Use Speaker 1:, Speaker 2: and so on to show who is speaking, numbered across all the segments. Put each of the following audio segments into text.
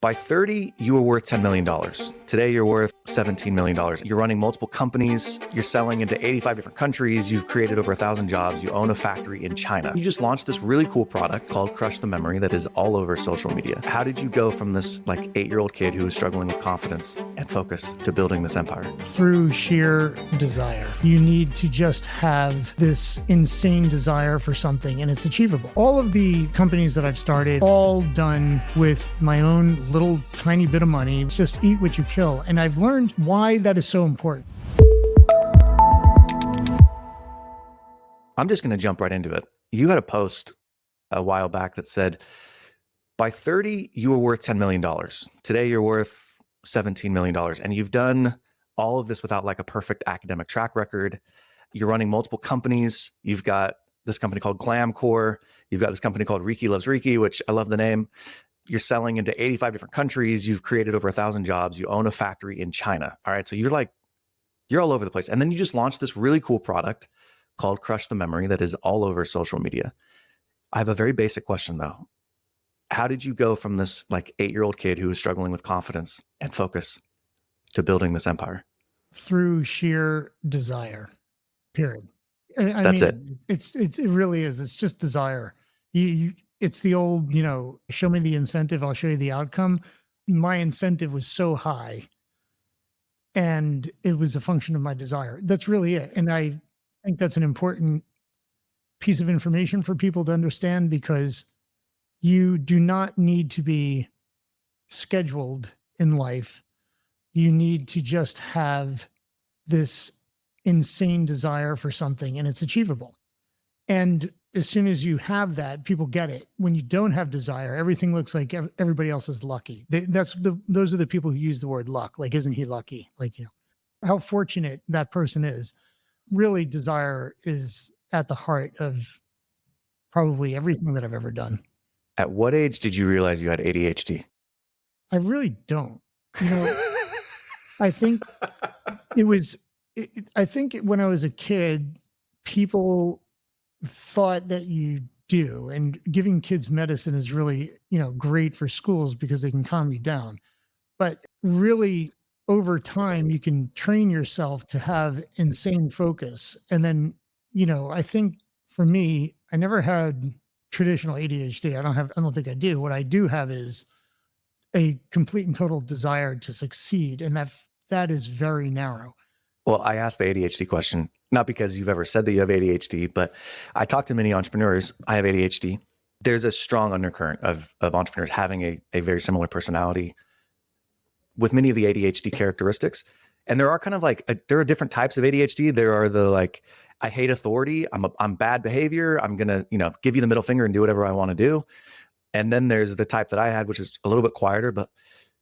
Speaker 1: By 30, you were worth $10 million. Today, you're worth $17 million. You're running multiple companies. You're selling into 85 different countries. You've created over 1,000 jobs. You own a factory in China. You just launched this really cool product called Crush the Memory that is all over social media. How did you go from this 8-year-old kid who was struggling with confidence and focus to building this empire?
Speaker 2: Through sheer desire. You need to just have this insane desire for something, and it's achievable. All of the companies that I've started, all done with my own little tiny bit of money. It's just eat what you kill. And I've learned why that is so important.
Speaker 1: I'm just going to jump right into it. You had a post a while back that said, by 30, you were worth $10 million. Today, you're worth $17 million. And you've done all of this without a perfect academic track record. You're running multiple companies. You've got this company called Glamcore. You've got this company called Reiki Loves Reiki, which I love the name. You're selling into 85 different countries. You've created over 1,000 jobs. You own a factory in China. All right. So you're all over the place. And then you just launched this really cool product called Crush the Memory that is all over social media. I have a very basic question though. How did you go from this 8-year-old kid who was struggling with confidence and focus to building this empire?
Speaker 2: Through sheer desire, period.
Speaker 1: That's it.
Speaker 2: It really is. It's just desire. It's the old, show me the incentive, I'll show you the outcome. My incentive was so high and it was a function of my desire. That's really it. And I think that's an important piece of information for people to understand, because you do not need to be scheduled in life. You need to just have this insane desire for something, and it's achievable. And as soon as you have that, people get it. When you don't have desire, everything looks like everybody else is lucky. Those are the people who use the word luck. Isn't he lucky? How fortunate that person is. Really, desire is at the heart of probably everything that I've ever done.
Speaker 1: At what age did you realize you had ADHD?
Speaker 2: I really don't. I think I think when I was a kid, people thought that you do, and giving kids medicine is really, great for schools because they can calm you down. But really, over time, you can train yourself to have insane focus. And then, I think for me, I never had traditional ADHD. I don't think I do. What I do have is a complete and total desire to succeed. And that is very narrow.
Speaker 1: Well, I asked the ADHD question, not because you've ever said that you have ADHD, but I talk to many entrepreneurs. I have ADHD. There's a strong undercurrent of entrepreneurs having a very similar personality with many of the ADHD characteristics. And there are there are different types of ADHD. There are the I hate authority. I'm bad behavior. I'm going to, give you the middle finger and do whatever I want to do. And then there's the type that I had, which is a little bit quieter, but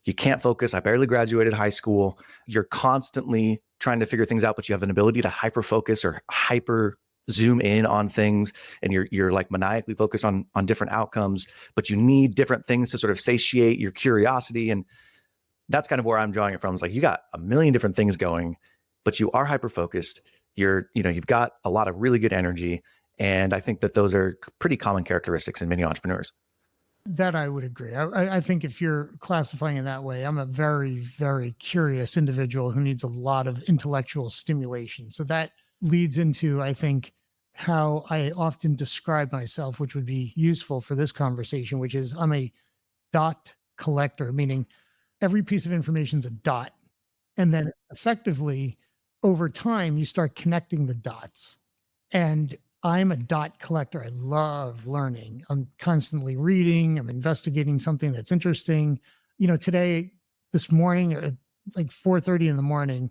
Speaker 1: you can't focus. I barely graduated high school. You're constantly trying to figure things out, but you have an ability to hyper focus or hyper zoom in on things. And you're maniacally focused on different outcomes, but you need different things to sort of satiate your curiosity. And that's kind of where I'm drawing it from. It's you got a million different things going, but you are hyper focused. You've got a lot of really good energy. And I think that those are pretty common characteristics in many entrepreneurs.
Speaker 2: That I would agree. I think if you're classifying it that way, I'm a very, very curious individual who needs a lot of intellectual stimulation. So that leads into, I think, how I often describe myself, which would be useful for this conversation, which is I'm a dot collector, meaning every piece of information is a dot. And then effectively, over time, you start connecting the dots. And I'm a dot collector. I love learning. I'm constantly reading. I'm investigating something that's interesting. This morning at 4:30 in the morning,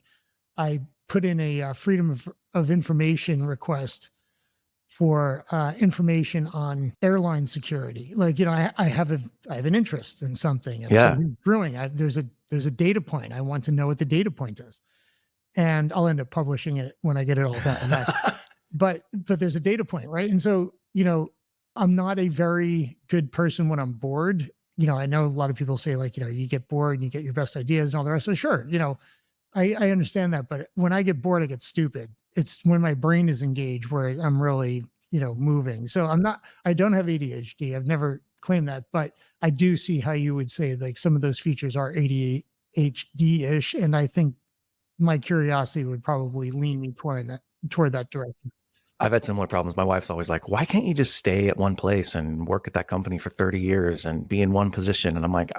Speaker 2: I put in a freedom of information request for information on airline security. I have an interest in something.
Speaker 1: Yeah.
Speaker 2: Brewing. There's a data point. I want to know what the data point is, and I'll end up publishing it when I get it all done. But there's a data point, right? And so, I'm not a very good person when I'm bored. I know a lot of people say you get bored and you get your best ideas and all the rest. So sure, I understand that. But when I get bored, I get stupid. It's when my brain is engaged where I'm really, moving. So I don't have ADHD. I've never claim that, but I do see how you would say like some of those features are ADHD-ish. And I think my curiosity would probably lean me toward that direction.
Speaker 1: I've had similar problems. My wife's always like, why can't you just stay at one place and work at that company for 30 years and be in one position? And I'm like,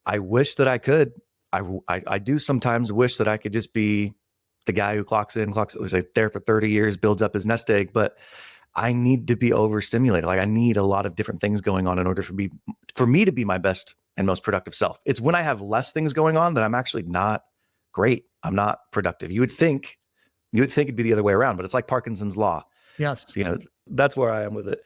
Speaker 1: I wish that I could. I do sometimes wish that I could just be the guy who clocks like there for 30 years, builds up his nest egg, but I need to be overstimulated. Like I need a lot of different things going on in order for me to be my best and most productive self. It's when I have less things going on that I'm actually not great. I'm not productive. You would think it'd be the other way around, but it's like Parkinson's law.
Speaker 2: Yes.
Speaker 1: That's where I am with it.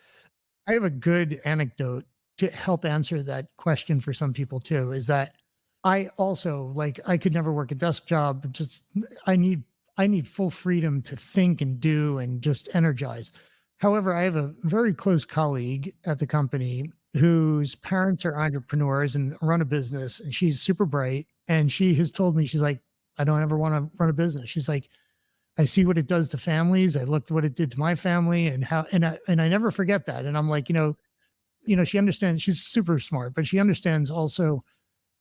Speaker 2: I have a good anecdote to help answer that question for some people too, is that I also I could never work a desk job. Just I need full freedom to think and do and just energize. However, I have a very close colleague at the company whose parents are entrepreneurs and run a business, and she's super bright. And she has told me, she's like, I don't ever want to run a business. She's like, I see what it does to families. I looked what it did to my family and I never forget that. And I'm like, she understands, she's super smart, but she understands also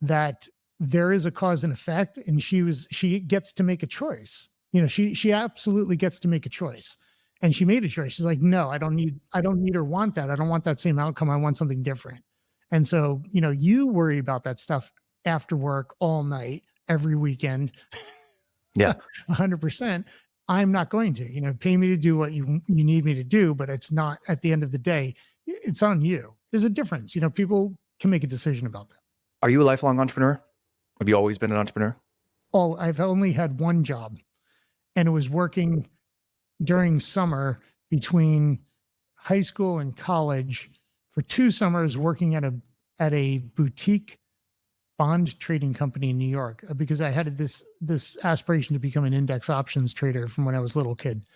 Speaker 2: that there is a cause and effect, and she gets to make a choice. She absolutely gets to make a choice. And she made a choice. She's like, no, I don't need or want that. I don't want that same outcome. I want something different. And so, you worry about that stuff after work all night, every weekend.
Speaker 1: Yeah.
Speaker 2: 100%. I'm not going to, pay me to do what you need me to do, but it's not, at the end of the day, it's on you. There's a difference. People can make a decision about that.
Speaker 1: Are you a lifelong entrepreneur? Have you always been an entrepreneur?
Speaker 2: Oh, I've only had one job, and it was working during summer between high school and college for 2 summers, working at a boutique bond trading company in New York, because I had this aspiration to become an index options trader from when I was a little kid.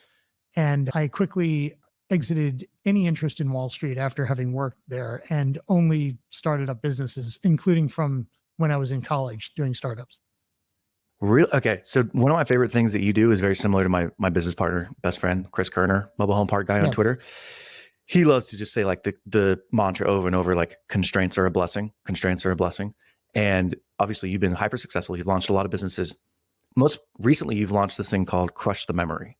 Speaker 2: And I quickly exited any interest in Wall Street after having worked there, and only started up businesses, including from when I was in college doing startups.
Speaker 1: Really? Okay. So one of my favorite things that you do is very similar to my business partner, best friend, Chris Kerner, mobile home park guy on Twitter. He loves to just say like the mantra over and over, like constraints are a blessing. Constraints are a blessing. And obviously you've been hyper successful. You've launched a lot of businesses. Most recently, you've launched this thing called Crush the Memory.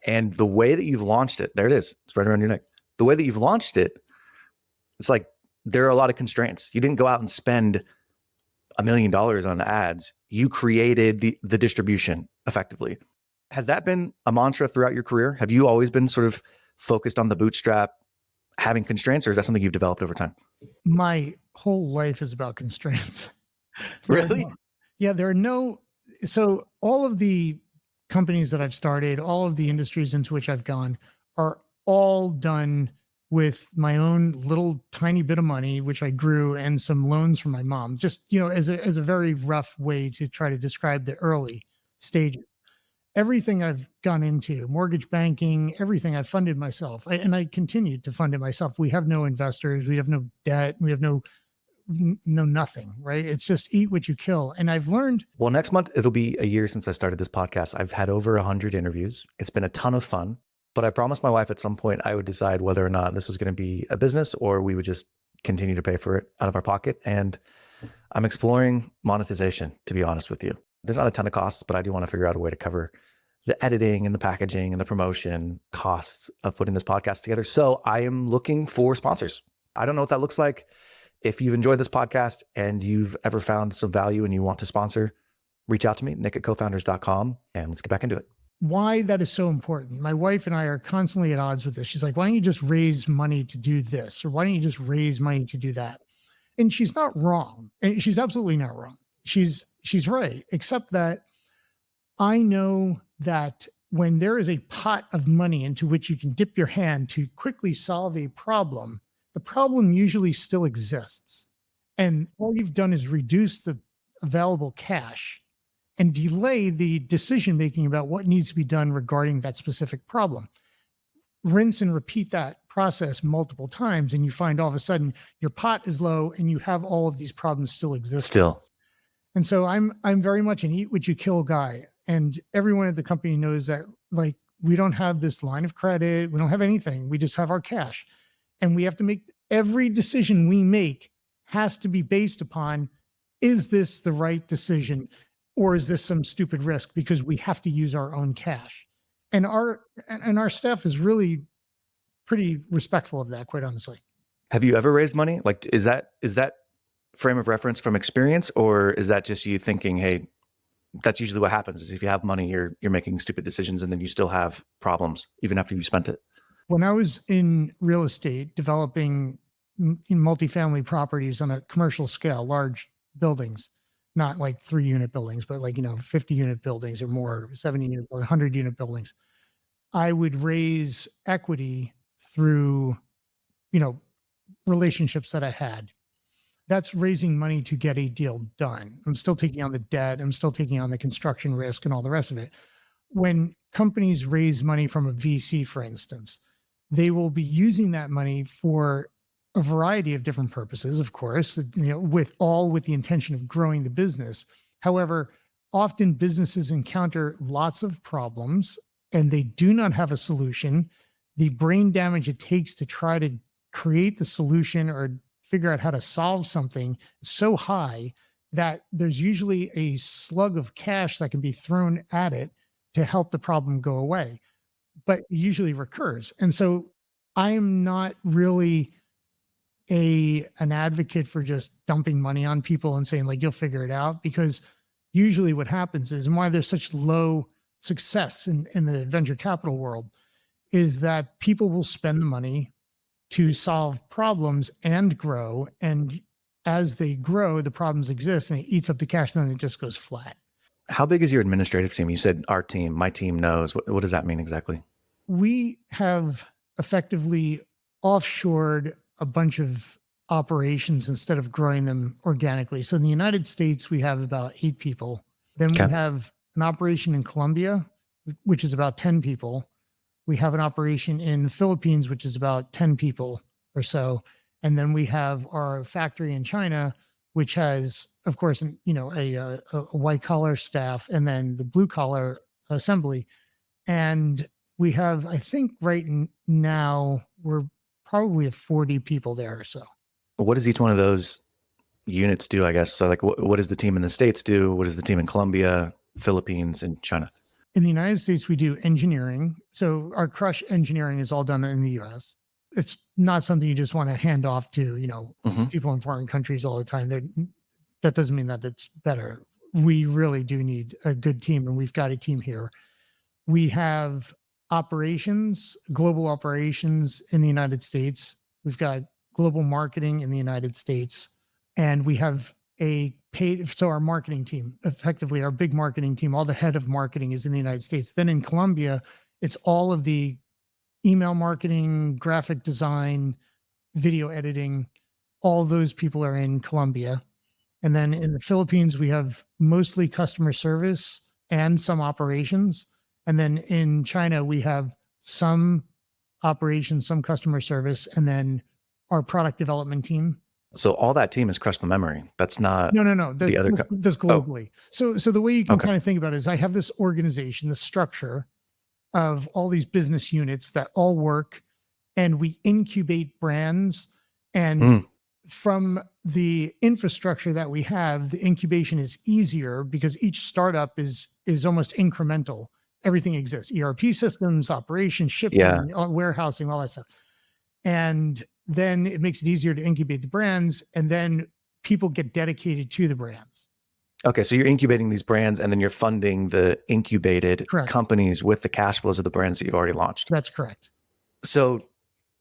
Speaker 1: And the way that you've launched it, there it is. It's right around your neck. The way that you've launched it, it's like there are a lot of constraints. You didn't go out and spend $1 million on ads. You created the distribution effectively. Has that been a mantra throughout your career? Have you always been sort of focused on the bootstrap, having constraints, or is that something you've developed over time?
Speaker 2: My whole life is about constraints.
Speaker 1: Really?
Speaker 2: Yeah, there are no. So all of the companies that I've started, all of the industries into which I've gone, are all done with my own little tiny bit of money, which I grew, and some loans from my mom. Just as a very rough way to try to describe the early stages. Everything I've gone into, mortgage banking, everything I've funded myself, and I continued to fund it myself. We have no investors, we have no debt, we have no nothing, right? It's just eat what you kill. And I've learned.
Speaker 1: Well, next month, it'll be a year since I started this podcast. I've had over 100 interviews. It's been a ton of fun, but I promised my wife at some point I would decide whether or not this was going to be a business or we would just continue to pay for it out of our pocket. And I'm exploring monetization, to be honest with you. There's not a ton of costs, but I do want to figure out a way to cover the editing and the packaging and the promotion costs of putting this podcast together. So I am looking for sponsors. I don't know what that looks like. If you've enjoyed this podcast and you've ever found some value and you want to sponsor, reach out to me, nick@cofounders.com, and let's get back into it.
Speaker 2: Why that is so important. My wife and I are constantly at odds with this. She's like, why don't you just raise money to do this? Or why don't you just raise money to do that? And she's not wrong. And she's absolutely not wrong. She's right, except that I know that when there is a pot of money into which you can dip your hand to quickly solve a problem, the problem usually still exists. And all you've done is reduce the available cash and delay the decision-making about what needs to be done regarding that specific problem. Rinse and repeat that process multiple times, and you find all of a sudden your pot is low and you have all of these problems still exist. And so I'm very much an eat what you kill guy. And everyone at the company knows that, like, we don't have this line of credit. We don't have anything. We just have our cash. And we have to make every decision we make has to be based upon, is this the right decision or is this some stupid risk, because we have to use our own cash. And our staff is really pretty respectful of that, quite honestly.
Speaker 1: Have you ever raised money? Like, is that frame of reference from experience, or is that just you thinking, hey, that's usually what happens is if you have money, you're making stupid decisions and then you still have problems even after you spent it?
Speaker 2: When I was in real estate developing in multifamily properties on a commercial scale, large buildings, not like 3-unit buildings, but like, 50-unit buildings or more, 70-unit or 100-unit buildings, I would raise equity through, relationships that I had. That's raising money to get a deal done. I'm still taking on the debt. I'm still taking on the construction risk and all the rest of it. When companies raise money from a VC, for instance, they will be using that money for a variety of different purposes, of course, with the intention of growing the business. However, often businesses encounter lots of problems and they do not have a solution. The brain damage it takes to try to create the solution or figure out how to solve something is so high that there's usually a slug of cash that can be thrown at it to help the problem go away, but it usually recurs. And so I'm not really an advocate for just dumping money on people and saying like, you'll figure it out, because usually what happens is, and why there's such low success in the venture capital world, is that people will spend the money to solve problems and grow. And as they grow, the problems exist and it eats up the cash and then it just goes flat.
Speaker 1: How big is your administrative team? You said our team, my team knows. What does that mean exactly?
Speaker 2: We have effectively offshored a bunch of operations instead of growing them organically. So in the United States, we have about 8 people. Then we have an operation in Colombia, which is about 10 people. We have an operation in the Philippines, which is about 10 people or so. And then we have our factory in China, which has, of course, a white collar staff and then the blue collar assembly. And we have, I think right now, we're probably 40 people there or so.
Speaker 1: What does each one of those units do, I guess? So like, what does the team in the States do? What does the team in Colombia, Philippines, and China?
Speaker 2: In the United States, we do engineering. So our crush engineering is all done in the US. It's not something you just want to hand off to, people in foreign countries all the time. That doesn't mean that it's better. We really do need a good team, and we've got a team here. We have operations, global operations in the United States. We've got global marketing in the United States, and we have so our marketing team, effectively our big marketing team, all the head of marketing is in the United States. Then in Colombia, it's all of the email marketing, graphic design, video editing, all those people are in Colombia. And then in the Philippines, we have mostly customer service and some operations. And then in China, we have some operations, some customer service, and then our product development team.
Speaker 1: So all that team is Crush the Memory. That's not
Speaker 2: no.
Speaker 1: The other
Speaker 2: that's globally. So the way you can kind of think about it is I have this organization, the structure of all these business units that all work, and we incubate brands. And from the infrastructure that we have, the incubation is easier because each startup is almost incremental. Everything exists: ERP systems, operations, shipping, warehousing, all that stuff. And then it makes it easier to incubate the brands, and then people get dedicated to the brands.
Speaker 1: Okay, so you're incubating these brands, and then you're funding the incubated companies with the cash flows of the brands that you've already launched.
Speaker 2: That's correct.
Speaker 1: So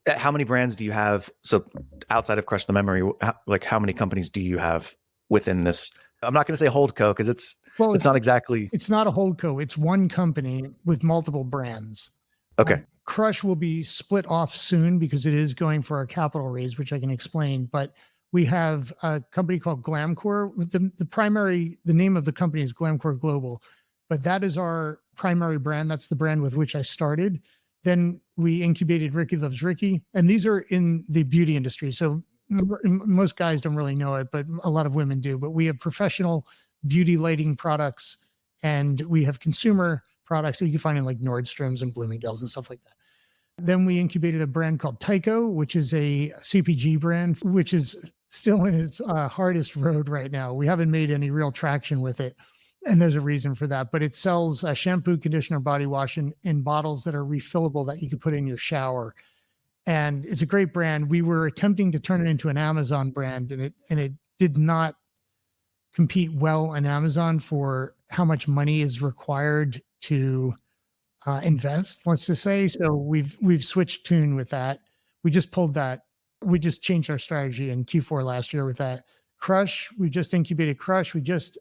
Speaker 1: how many brands do you have? So outside of Crush the Memory, how many companies do you have within this? I'm not going to say holdco because it's not exactly.
Speaker 2: It's not a holdco. It's one company with multiple brands.
Speaker 1: Okay.
Speaker 2: Crush will be split off soon because it is going for a capital raise, which I can explain. But we have a company called Glamcore. The name of the company is Glamcore Global, but that is our primary brand. That's the brand with which I started. Then we incubated Ricky Loves Ricky, and these are in the beauty industry. So most guys don't really know it, but a lot of women do. But we have professional beauty lighting products, and we have consumer products that you can find in like Nordstrom's and Bloomingdale's and stuff like that. Then we incubated a brand called Tyco, which is a CPG brand, which is still in its hardest road right now. We haven't made any real traction with it. And there's a reason for that. But it sells shampoo, conditioner, body wash in bottles that are refillable that you can put in your shower. And it's a great brand. We were attempting to turn it into an Amazon brand, and it did not compete well on Amazon for how much money is required to invest, let's just say. So we've switched tune with that. We just pulled that. We just changed our strategy in Q4 last year with that. Crush, we just incubated Crush. We just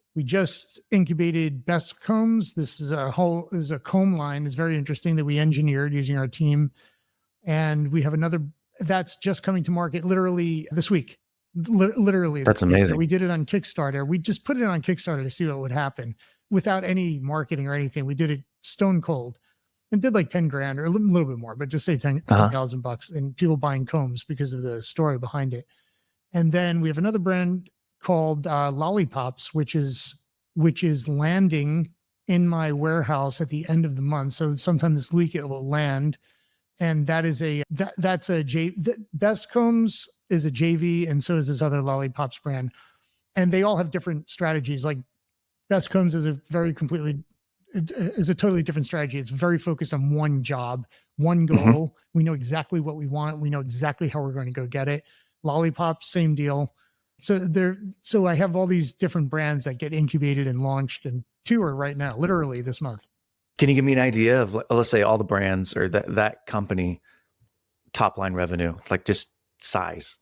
Speaker 2: incubated Best Combs. This is a comb line. It's very interesting that we engineered using our team. And we have another that's just coming to market literally this week. Literally.
Speaker 1: That's amazing.
Speaker 2: We did it on Kickstarter. We just put it on Kickstarter to see what would happen without any marketing or anything. We did it stone cold and did like 10 grand or a little bit more, but just say $10,000 and people buying combs because of the story behind it. And then we have another brand called Lollipops, which is landing in my warehouse at the end of the month. So sometime this week it will land. And that is Best Combs is a JV, and so is this other Lollipops brand. And they all have different strategies. Like Best Combs is a totally different strategy. It's very focused on one job, one goal. Mm-hmm. We know exactly what we want. We know exactly how we're going to go get it. Lollipops, same deal. So I have all these different brands that get incubated and launched and tour right now, literally this month.
Speaker 1: Can you give me an idea of, let's say, all the brands or that company top line revenue, like just size?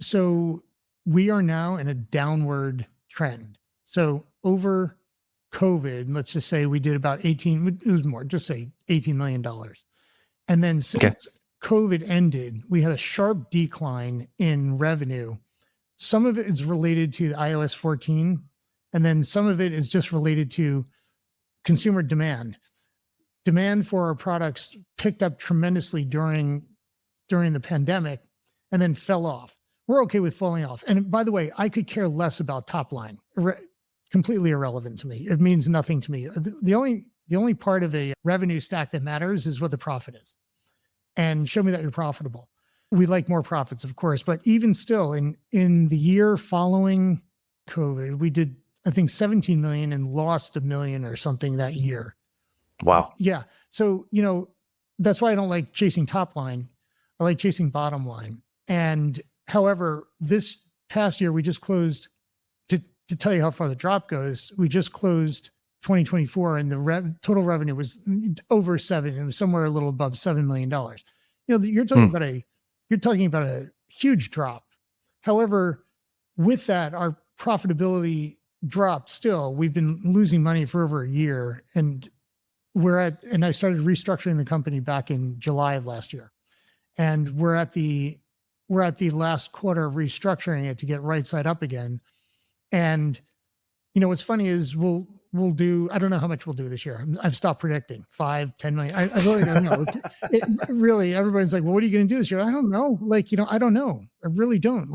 Speaker 2: So we are now in a downward trend. So over COVID, let's just say we did about it was more, just say $18 million. And then since COVID ended, we had a sharp decline in revenue. Some of it is related to iOS 14, and then some of it is just related to consumer demand. Demand for our products picked up tremendously during the pandemic and then fell off. We're okay with falling off. And by the way, I could care less about top line. Completely irrelevant to me. It means nothing to me. The only part of a revenue stack that matters is what the profit is. And show me that you're profitable. We like more profits, of course, but even still, in the year following COVID, we did, I think, 17 million and lost $1 million or something that year.
Speaker 1: Wow.
Speaker 2: Yeah. So, that's why I don't like chasing top line. I like chasing bottom line. And however, this past year, we just closed, to tell you how far the drop goes, we just closed 2024 and the total revenue was over $7. It was somewhere a little above $7 million. You're talking about a huge drop. However, with that, our profitability dropped still. We've been losing money for over a year, and I started restructuring the company back in July of last year. And we're at the last quarter of restructuring it to get right side up again. And what's funny is we'll do, I don't know how much we'll do this year. I've stopped predicting 5-10 million. I really don't know. Really, everybody's like, well, what are you going to do this year? I don't know. I don't know. I really don't.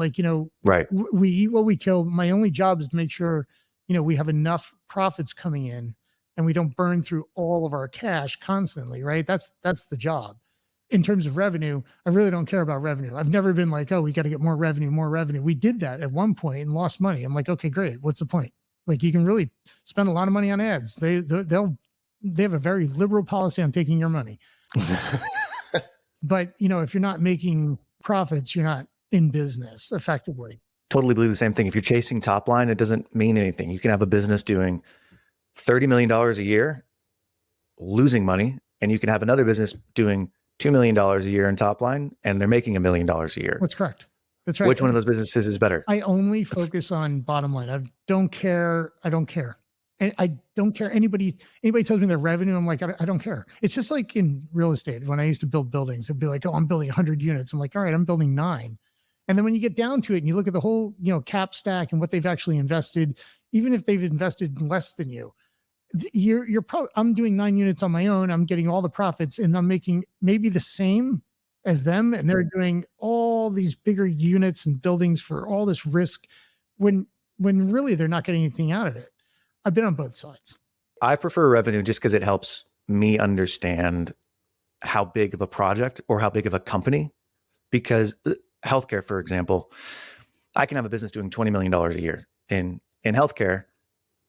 Speaker 1: Right.
Speaker 2: We eat what we kill. My only job is to make sure, we have enough profits coming in and we don't burn through all of our cash constantly, right? That's the job. In terms of revenue, I really don't care about revenue. I've never been like, oh, we got to get more revenue. We did that at one point and lost money. I'm like, okay, great. What's the point? You can really spend a lot of money on ads. They have a very liberal policy on taking your money. But, if you're not making profits, you're not in business effectively.
Speaker 1: Totally believe the same thing. If you're chasing top line, it doesn't mean anything. You can have a business doing $30 million a year, losing money, and you can have another business doing $2 million a year in top line, and they're making $1 million a year.
Speaker 2: That's correct. That's right.
Speaker 1: Which one of those businesses is better?
Speaker 2: I only focus on bottom line. I don't care. And I don't care. Anybody tells me their revenue, I'm like, I don't care. It's just like in real estate. When I used to build buildings, it'd be like, oh, I'm building 100 units. I'm like, all right, I'm building 9. And then when you get down to it and you look at the whole, cap stack and what they've actually invested, even if they've invested less than you, you're probably, I'm doing 9 units on my own. I'm getting all the profits and I'm making maybe the same as them. And they're doing all these bigger units and buildings for all this risk when really they're not getting anything out of it. I've been on both sides.
Speaker 1: I prefer revenue just because it helps me understand how big of a project or how big of a company, because healthcare, for example, I can have a business doing $20 million a year in healthcare,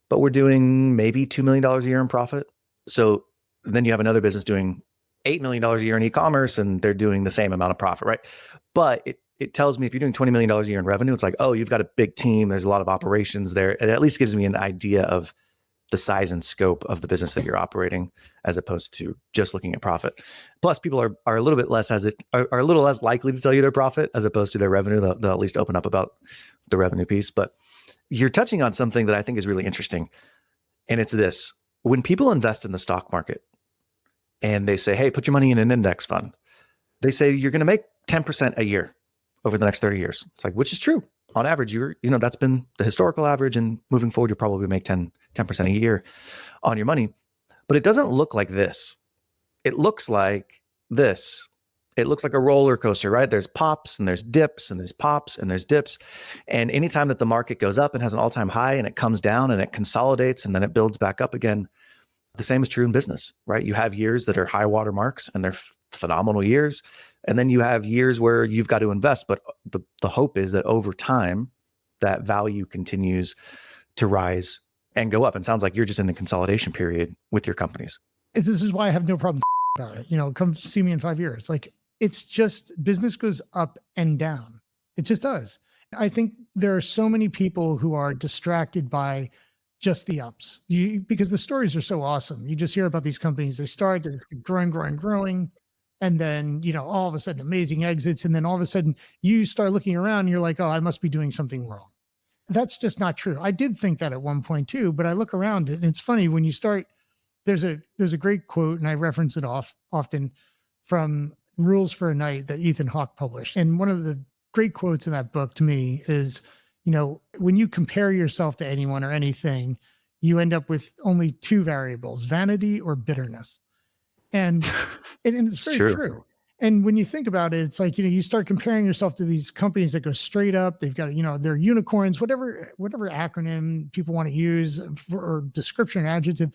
Speaker 1: but we're doing maybe $2 million a year in profit. So then you have another business doing $8 million a year in e-commerce and they're doing the same amount of profit, right? But it tells me if you're doing $20 million a year in revenue, it's like, oh, you've got a big team. There's a lot of operations there. It at least gives me an idea of the size and scope of the business that you're operating, as opposed to just looking at profit. Plus, people are a little bit less are a little less likely to tell you their profit as opposed to their revenue. They'll at least open up about the revenue piece. But you're touching on something that I think is really interesting. And it's this: when people invest in the stock market and they say, hey, put your money in an index fund, they say you're going to make 10% a year over the next 30 years. It's like, which is true. On average, that's been the historical average, and moving forward, you'll probably make 10% a year on your money. But it doesn't look like this. It looks like this. It looks like a roller coaster, right? There's pops and there's dips and there's pops and there's dips. And anytime that the market goes up and has an all-time high and it comes down and it consolidates and then it builds back up again, the same is true in business, right? You have years that are high water marks and they're phenomenal years. And then you have years where you've got to invest. But the hope is that over time, that value continues to rise and go up. And it sounds like you're just in a consolidation period with your companies.
Speaker 2: This is why I have no problem about it. Come see me in 5 years. Like, it's just business goes up and down. It just does. I think there are so many people who are distracted by just the ups because the stories are so awesome. You just hear about these companies. They're growing. And then, all of a sudden amazing exits. And then all of a sudden you start looking around and you're like, oh, I must be doing something wrong. That's just not true. I did think that at one point too, but I look around and it's funny when you start, there's a great quote, and I reference it often from Rules for a Night that Ethan Hawke published. And one of the great quotes in that book to me is, when you compare yourself to anyone or anything, you end up with only two variables, vanity or bitterness. And it's very true. And when you think about it, it's like, you start comparing yourself to these companies that go straight up. They've got, they're unicorns, whatever acronym people want to use or description or adjective,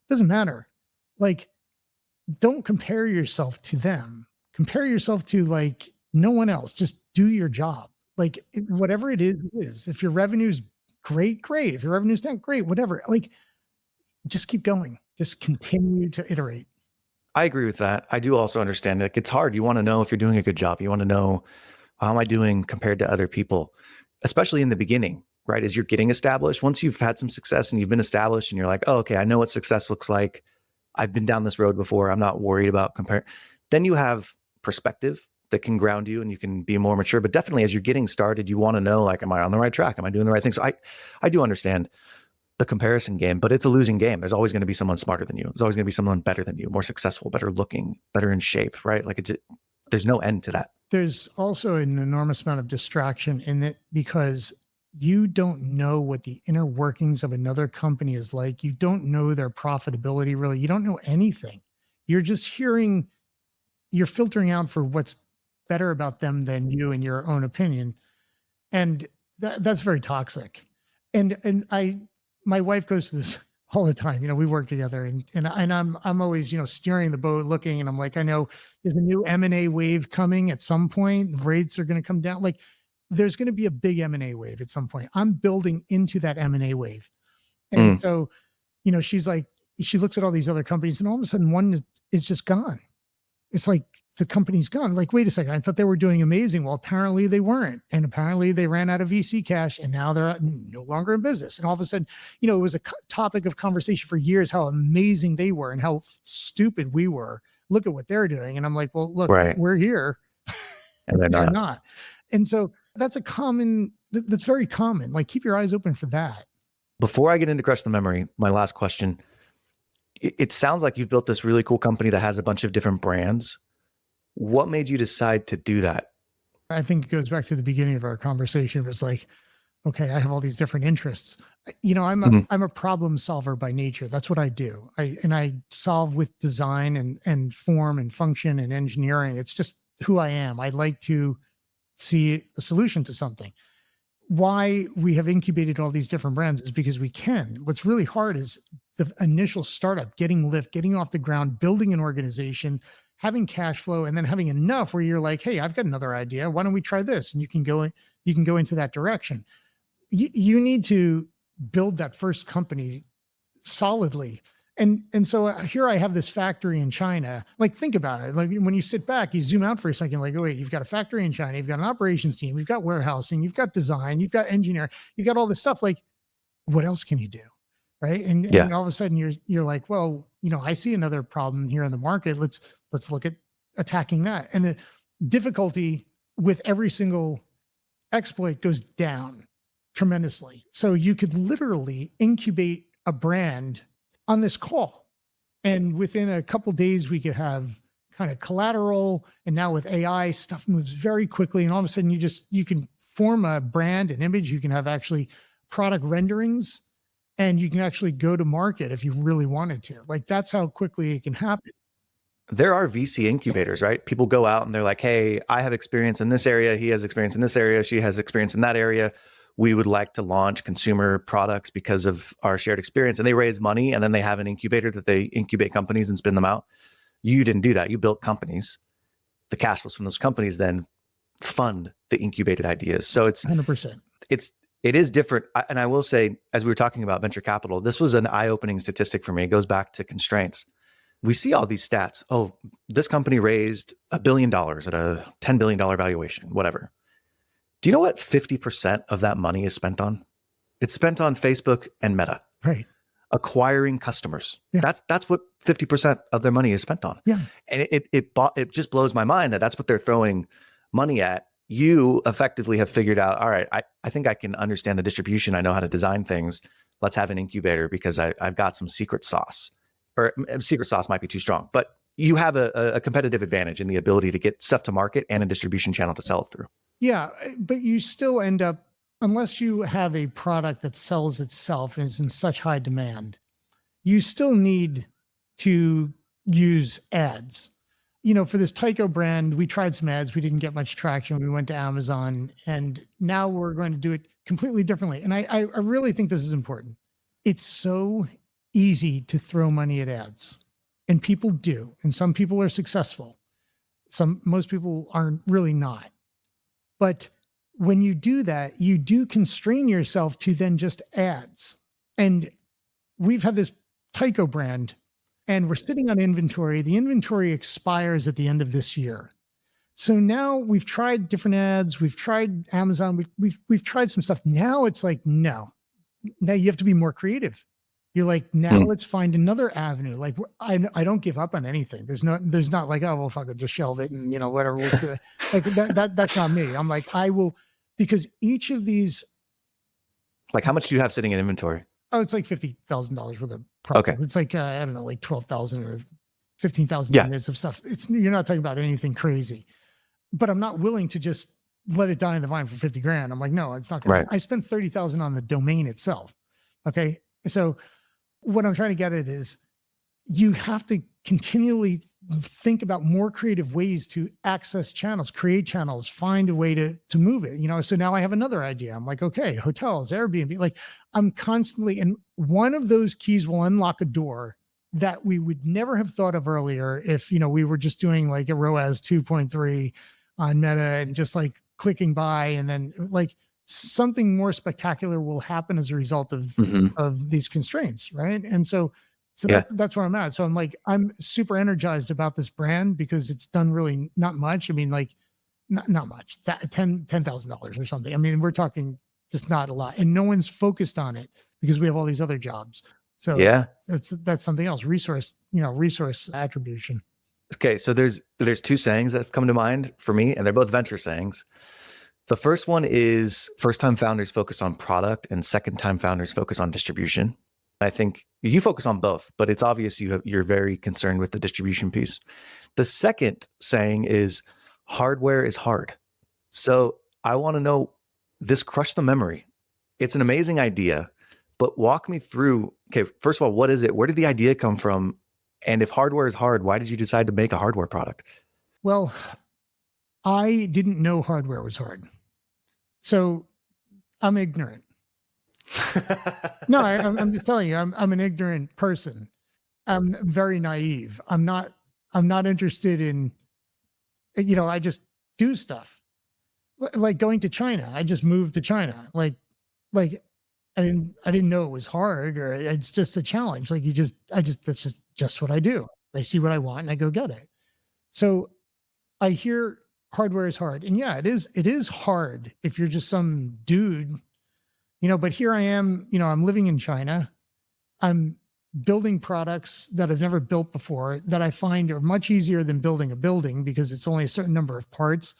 Speaker 2: doesn't matter. Like, don't compare yourself to them. Compare yourself to like no one else. Just do your job. Like, whatever it is. If your revenue's great. If your revenue's not great, whatever. Like, just keep going. Just continue to iterate.
Speaker 1: I agree with that. I do also understand that it's hard. You want to know if you're doing a good job. You want to know, how am I doing compared to other people, especially in the beginning, right? As you're getting established, once you've had some success and you've been established and you're like, oh, okay, I know what success looks like. I've been down this road before. I'm not worried about comparing. Then you have perspective that can ground you and you can be more mature. But definitely as you're getting started, you want to know, like, am I on the right track? Am I doing the right thing? So I do understand the comparison game, but it's a losing game. There's always going to be someone smarter than you. There's always going to be someone better than you, more successful, better looking, better in shape, right? Like, there's no end to that.
Speaker 2: There's also an enormous amount of distraction in it because you don't know what the inner workings of another company is like. You don't know their profitability, really. You don't know anything. You're just you're filtering out for what's better about them than you in your own opinion. And that's very toxic. And my wife goes to this all the time. We work together and I'm always, steering the boat, looking, and I'm like, I know there's a new M&A wave coming at some point. Rates are going to come down. Like, there's going to be a big M&A wave at some point. I'm building into that M&A wave. And so, she's like, she looks at all these other companies and all of a sudden one is just gone. It's like the company's gone. Like, wait a second, I thought they were doing amazing. Well, apparently they weren't. And apparently they ran out of VC cash and now they're no longer in business. And all of a sudden, it was a topic of conversation for years, how amazing they were and how stupid we were. Look at what they're doing. And I'm like, well, look, we're here.
Speaker 1: And they're not.
Speaker 2: And so that's that's very common. Like, keep your eyes open for that.
Speaker 1: Before I get into Crush the Memory, my last question, it sounds like you've built this really cool company that has a bunch of different brands. What made you decide to do that?
Speaker 2: I think it goes back to the beginning of our conversation. It was like, okay, I have all these different interests. I'm a problem solver by nature. That's what I do. I solve with design and form and function and engineering. It's just who I am. I like to see a solution to something. Why we have incubated all these different brands is because we can. What's really hard is the initial startup, getting off the ground, building an organization, having cash flow and then having enough where you're like, hey, I've got another idea. Why don't we try this? And you can go into that direction. You need to build that first company solidly. And so here I have this factory in China. Like, think about it. Like, when you sit back, you zoom out for a second, like, oh, wait, you've got a factory in China, you've got an operations team, you've got warehousing, you've got design, you've got engineer, you've got all this stuff. Like, what else can you do? Right. And all of a sudden you're like, well, I see another problem here in the market. Let's look at attacking that. And the difficulty with every single exploit goes down tremendously. So you could literally incubate a brand on this call, and within a couple of days we could have kind of collateral. And now with AI, stuff moves very quickly, and all of a sudden you can form a brand, an image. You can have actually product renderings, and you can actually go to market if you really wanted to. Like, that's how quickly it can happen.
Speaker 1: There are VC incubators, right? People go out and they're like, hey, I have experience in this area. He has experience in this area. She has experience in that area. We would like to launch consumer products because of our shared experience. And they raise money, and then they have an incubator that they incubate companies and spin them out. You didn't do that. You built companies. The cash flows from those companies then fund the incubated ideas. So it's
Speaker 2: 100%.
Speaker 1: It is different. And I will say, as we were talking about venture capital, this was an eye-opening statistic for me. It goes back to constraints. We see all these stats. Oh, this company raised $1 billion at a $10 billion valuation, whatever. Do you know what 50% of that money is spent on? It's spent on Facebook and Meta.
Speaker 2: Right.
Speaker 1: Acquiring customers.
Speaker 2: Yeah.
Speaker 1: That's what 50% of their money is spent on.
Speaker 2: Yeah.
Speaker 1: And it just blows my mind that that's what they're throwing money at. You effectively have figured out, all right, I think I can understand the distribution. I know how to design things. Let's have an incubator because I've got some secret sauce. Or secret sauce might be too strong, but you have a competitive advantage in the ability to get stuff to market and a distribution channel to sell it through.
Speaker 2: Yeah, but you still end up, unless you have a product that sells itself and is in such high demand, you still need to use ads. For this Tyco brand, we tried some ads. We didn't get much traction. We went to Amazon, and now we're going to do it completely differently. And I really think this is important. It's so easy to throw money at ads, and people do. And some people are successful. Most people aren't really not. But when you do that, you do constrain yourself to then just ads. And we've had this Tyco brand, and we're sitting on inventory. The inventory expires at the end of this year. So now we've tried different ads. We've tried Amazon. We've tried some stuff. Now it's like, no. Now you have to be more creative. You're like, now let's find another avenue. Like, I don't give up on anything. There's not like, oh, well, fuck it, just shelve it and whatever. We'll do it. Like that's not me. I'm like, I will, because each of these.
Speaker 1: Like, how much do you have sitting in inventory?
Speaker 2: Oh, it's like $50,000 worth of product.
Speaker 1: Okay.
Speaker 2: It's like, I don't know, like 12,000 or 15,000 units of stuff. You're not talking about anything crazy, but I'm not willing to just let it die in the vine for 50 grand. I'm like, no, it's not going
Speaker 1: right.
Speaker 2: I spent 30,000 on the domain itself. Okay. So what I'm trying to get at is you have to continually think about more creative ways to access channels, create channels, find a way to move it. So now I have another idea. I'm like, okay, hotels, Airbnb, like I'm constantly, and one of those keys will unlock a door that we would never have thought of earlier if, we were just doing like a ROAS 2.3 on Meta and just like clicking by, and then like something more spectacular will happen as a result of these constraints, right? And so that's where I'm at. So I'm like, I'm super energized about this brand because it's done really not much. I mean, like not much, that $10,000 or something. I mean, we're talking just not a lot, and no one's focused on it because we have all these other jobs. So that's something else. Resource attribution.
Speaker 1: Okay, so there's two sayings that have come to mind for me, and they're both venture sayings. The first one is first-time founders focus on product, and second-time founders focus on distribution. I think you focus on both, but it's obvious you're very concerned with the distribution piece. The second saying is hardware is hard. So I want to know, this crushed the memory. It's an amazing idea, but walk me through, okay, first of all, what is it? Where did the idea come from? And if hardware is hard, why did you decide to make a hardware product?
Speaker 2: Well, I didn't know hardware was hard. So I'm ignorant. No, I'm just telling you, I'm an ignorant person. I'm very naive. I'm not I'm not interested in, I just do stuff. Like going to China. I just moved to China. Like I didn't know it was hard, or it's just a challenge. Like that's just what I do. I see what I want and I go get it. So I hear hardware is hard. And yeah, it is hard if you're just some dude, but here I am, I'm living in China. I'm building products that I've never built before that I find are much easier than building a building because it's only a certain number of parts.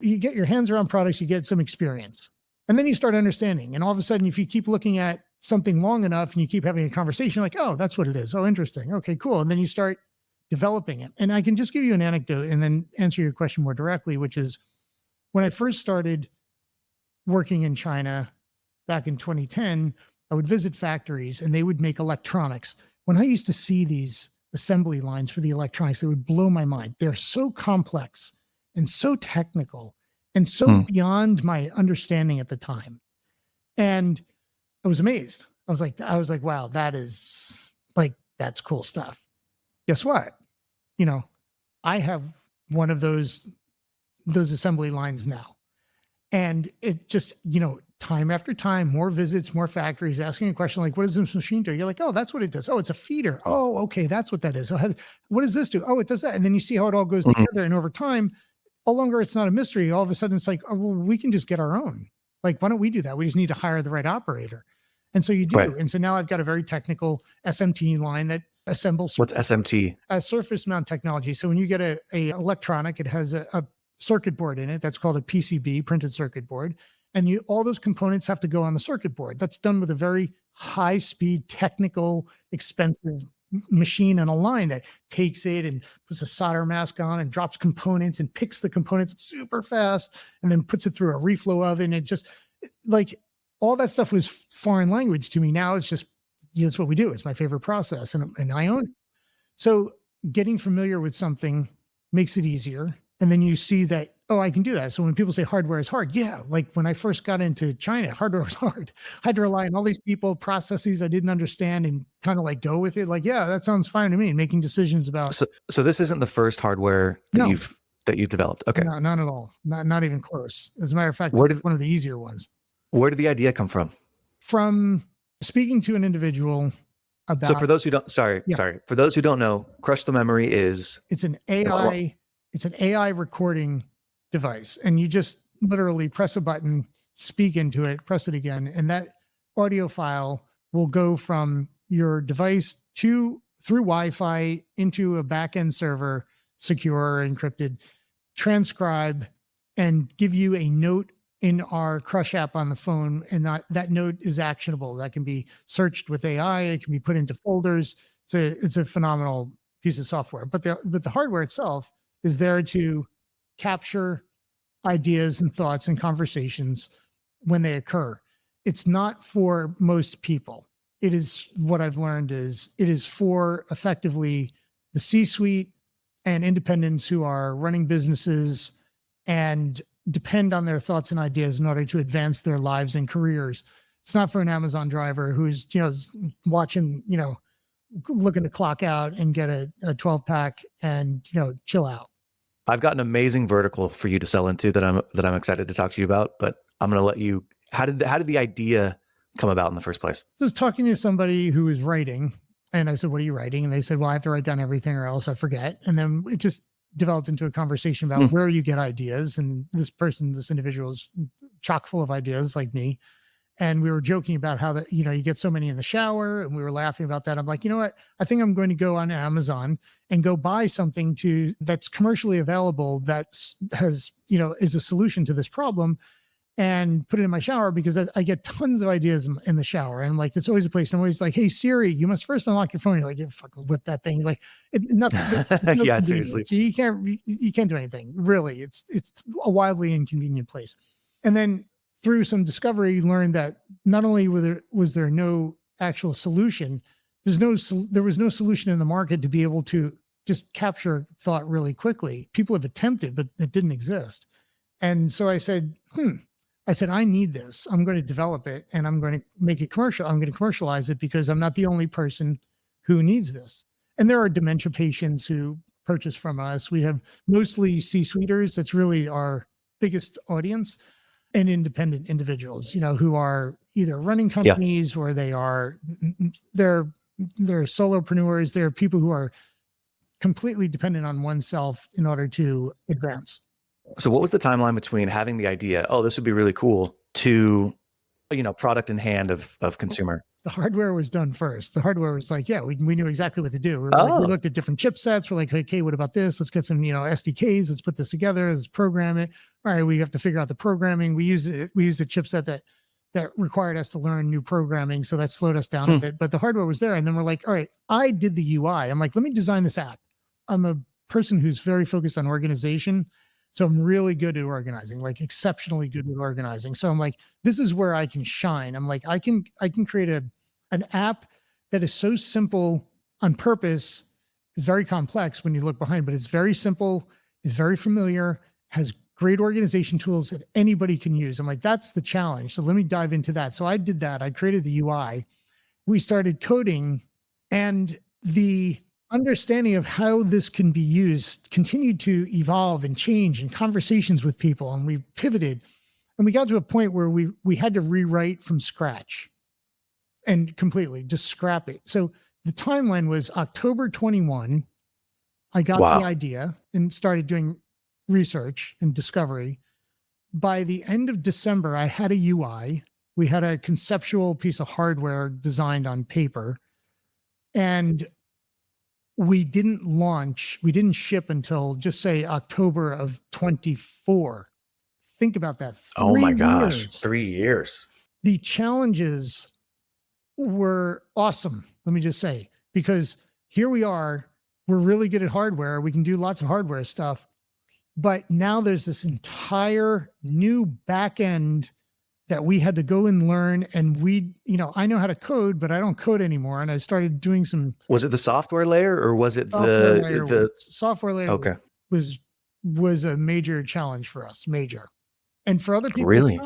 Speaker 2: You get your hands around products, you get some experience. And then you start understanding. And all of a sudden, if you keep looking at something long enough and you keep having a conversation like, oh, that's what it is. Oh, interesting. Okay, cool. And then you start developing it. And I can just give you an anecdote and then answer your question more directly, which is when I first started working in China back in 2010, I would visit factories and they would make electronics. When I used to see these assembly lines for the electronics, it would blow my mind. They're so complex and so technical and so beyond my understanding at the time. And I was amazed. I was like, wow, that's cool stuff. Guess what? I have one of those assembly lines now. And it just, time after time, more visits, more factories, asking a question like, what does this machine do? You're like, oh, that's what it does. Oh, it's a feeder. Oh, okay, that's what that is. Oh, what does this do? Oh, it does that. And then you see how it all goes together. And over time, no longer it's not a mystery. All of a sudden it's like, oh, well, we can just get our own. Like, why don't we do that? We just need to hire the right operator. And so you do. Right. And so now I've got a very technical SMT line that assembles.
Speaker 1: What's SMT?
Speaker 2: A surface mount technology. So when you get a electronic, it has a circuit board in it. That's called a PCB, printed circuit board. And all those components have to go on the circuit board. That's done with a very high speed, technical, expensive machine and a line that takes it and puts a solder mask on and drops components and picks the components super fast and then puts it through a reflow oven. It just like all that stuff was foreign language to me. Now it's just, it's what we do. It's my favorite process and I own it. So getting familiar with something makes it easier. And then you see that, oh, I can do that. So when people say hardware is hard, yeah, like when I first got into China, hardware was hard. I had to rely on all these people, processes I didn't understand and kind of like go with it. Like, yeah, that sounds fine to me. Making decisions about.
Speaker 1: So this isn't the first hardware that you've developed. Okay.
Speaker 2: No, not at all. Not even close. As a matter of fact, one of the easier ones.
Speaker 1: Where did the idea come from?
Speaker 2: From speaking to an individual about.
Speaker 1: So for those who don't, sorry. For those who don't know, Crush the Memory is.
Speaker 2: It's an AI. It's an AI recording device, and you just literally press a button, speak into it, press it again, and that audio file will go from your device through Wi-Fi into a backend server, secure, encrypted, transcribe, and give you a note in our Crush app on the phone. And that note is actionable. That can be searched with AI. It can be put into folders. It's a phenomenal piece of software. But the hardware itself is there to capture ideas and thoughts and conversations when they occur. It's not for most people. It is, what I've learned is, it is for effectively the C-suite and independents who are running businesses and depend on their thoughts and ideas in order to advance their lives and careers. It's not for an Amazon driver who's, watching, looking to clock out and get a 12-pack and, chill out.
Speaker 1: I've got an amazing vertical for you to sell into that I'm excited to talk to you about, but I'm going to let you. How did the idea come about in the first place?
Speaker 2: So I was talking to somebody who was writing, and I said, "What are you writing?" And they said, "Well, I have to write down everything, or else I forget." And then it just developed into a conversation about where you get ideas. And this individual is chock full of ideas, like me. And we were joking about how you get so many in the shower, and we were laughing about that. I'm like, you know what? I think I'm going to go on Amazon and go buy something that's commercially available that is a solution to this problem, and put it in my shower, because I get tons of ideas in the shower. And like, it's always a place. And I'm always like, hey Siri, you must first unlock your phone. You're like, you fucking whip that thing. Like, nothing.
Speaker 1: Yeah, seriously.
Speaker 2: You can't do anything really. It's a wildly inconvenient place. And then through some discovery, learned that not only was there no actual solution, there was no solution in the market to be able to just capture thought really quickly. People have attempted, but it didn't exist. And so I said, I need this. I'm going to develop it, and I'm going to make it commercial. I'm going to commercialize it, because I'm not the only person who needs this. And there are dementia patients who purchase from us. We have mostly C-suiters. That's really our biggest audience, and independent individuals, who are either running companies or they're solopreneurs. They're people who are completely dependent on oneself in order to advance.
Speaker 1: So what was the timeline between having the idea, oh, this would be really cool, to, product in hand of consumer?
Speaker 2: The hardware was done first. The hardware was like, we knew exactly what to do. We looked at different chipsets. We're like, okay, what about this? Let's get some, SDKs. Let's put this together. Let's program it. All right, we have to figure out the programming. We used a chipset that required us to learn new programming, so that slowed us down a bit. But the hardware was there, and then we're like, all right, I did the UI. I'm like, let me design this app. I'm a person who's very focused on organization. So I'm really good at organizing, like exceptionally good at organizing. So I'm like, this is where I can shine. I'm like, I can create an app that is so simple on purpose, very complex when you look behind, but it's very simple, is very familiar, has great organization tools that anybody can use. I'm like, that's the challenge. So let me dive into that. So I did that. I created the UI. We started coding, and the understanding of how this can be used continued to evolve and change in conversations with people. And we pivoted, and we got to a point where we had to rewrite from scratch and completely just scrap it. So the timeline was October 21. I got the idea and started doing research and discovery. By the end of December, I had a UI. We had a conceptual piece of hardware designed on paper, and we didn't ship until, just say, October of 24. Think about that.
Speaker 1: Oh my gosh, 3 years.
Speaker 2: The challenges were awesome, let me just say, because here we are, we're really good at hardware. We can do lots of hardware stuff, but now there's this entire new back end that we had to go and learn. And I know how to code, but I don't code anymore. And I started doing some.
Speaker 1: Was it the software layer, or was it
Speaker 2: the software layer?
Speaker 1: Okay.
Speaker 2: Was a major challenge for us, and for other people,
Speaker 1: really
Speaker 2: it's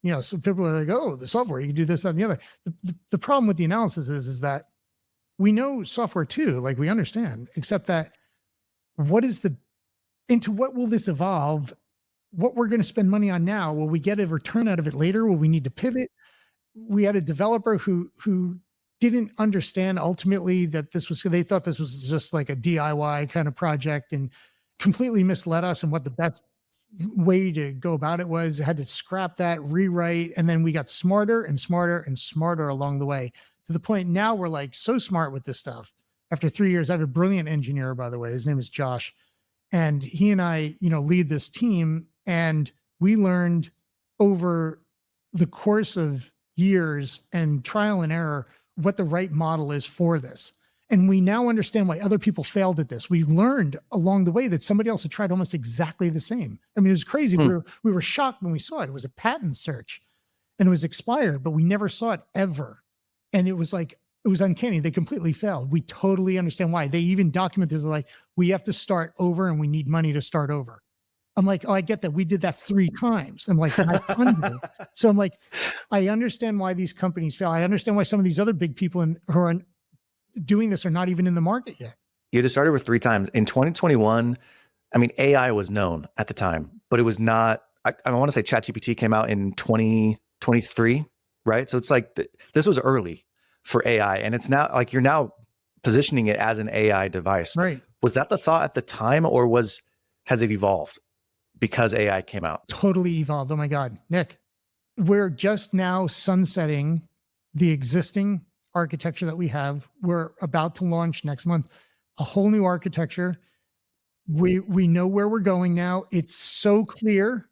Speaker 2: not. So people are like, oh, the software, you can do this, that, and the other. The problem with the analysis is that we know software too, like we understand, except that into what will this evolve? What we're going to spend money on now, will we get a return out of it later? Will we need to pivot? We had a developer who didn't understand ultimately that they thought this was just like a DIY kind of project, and completely misled us and what the best way to go about it was. Had to scrap that, rewrite, and then we got smarter and smarter and smarter along the way, to the point now we're like so smart with this stuff. After 3 years, I have a brilliant engineer, by the way. His name is Josh, and he and I, lead this team. And we learned over the course of years and trial and error what the right model is for this. And we now understand why other people failed at this. We learned along the way that somebody else had tried almost exactly the same. I mean, it was crazy. We were shocked when we saw it. It was a patent search and it was expired, but we never saw it ever. And it was uncanny. They completely failed. We totally understand why. They even documented, they're like, we have to start over and we need money to start over. I'm like, oh, I get that. We did that 3 times. I'm like, 500. So I'm like, I understand why these companies fail. I understand why some of these other big people who are doing this are not even in the market yet.
Speaker 1: You just started with 3 times. In 2021, I mean, AI was known at the time, but it was not, I want to say ChatGPT came out in 2023, right? So it's like, this was early for AI, and it's now like, you're now positioning it as an AI device.
Speaker 2: Right.
Speaker 1: Was that the thought at the time, or has it evolved because AI came out?
Speaker 2: Totally evolved. Oh my God, Nick, we're just now sunsetting the existing architecture that we have. We're about to launch next month a whole new architecture. We know where we're going now. It's so clear.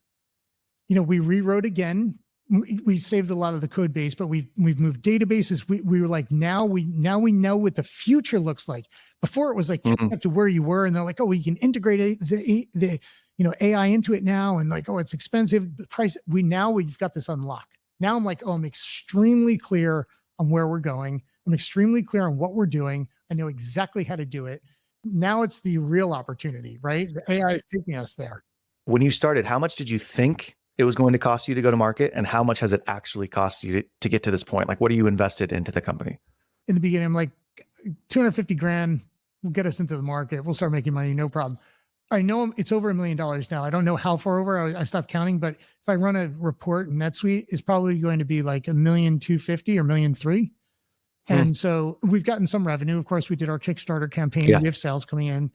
Speaker 2: We rewrote again. We saved a lot of the code base, but we've moved databases. We were like, now we know what the future looks like. Before it was like up to where you were, and they're like, oh, we can integrate the AI into it now, and like, oh, it's expensive. The price. We've got this unlocked. Now I'm like, oh, I'm extremely clear on where we're going. I'm extremely clear on what we're doing. I know exactly how to do it. Now it's the real opportunity, right? The AI is taking us there.
Speaker 1: When you started, how much did you think it was going to cost you to go to market, and how much has it actually cost you to get to this point? Like, what are you invested into the company?
Speaker 2: In the beginning, I'm like, $250,000 We'll get us into the market. We'll start making money. No problem. I know it's over $1 million now. I don't know how far over. I stopped counting, but if I run a report in NetSuite, it's probably going to be like $1,250,000 or $1,300,000. And so we've gotten some revenue. Of course, we did our Kickstarter campaign.
Speaker 1: Yeah.
Speaker 2: We have sales coming in.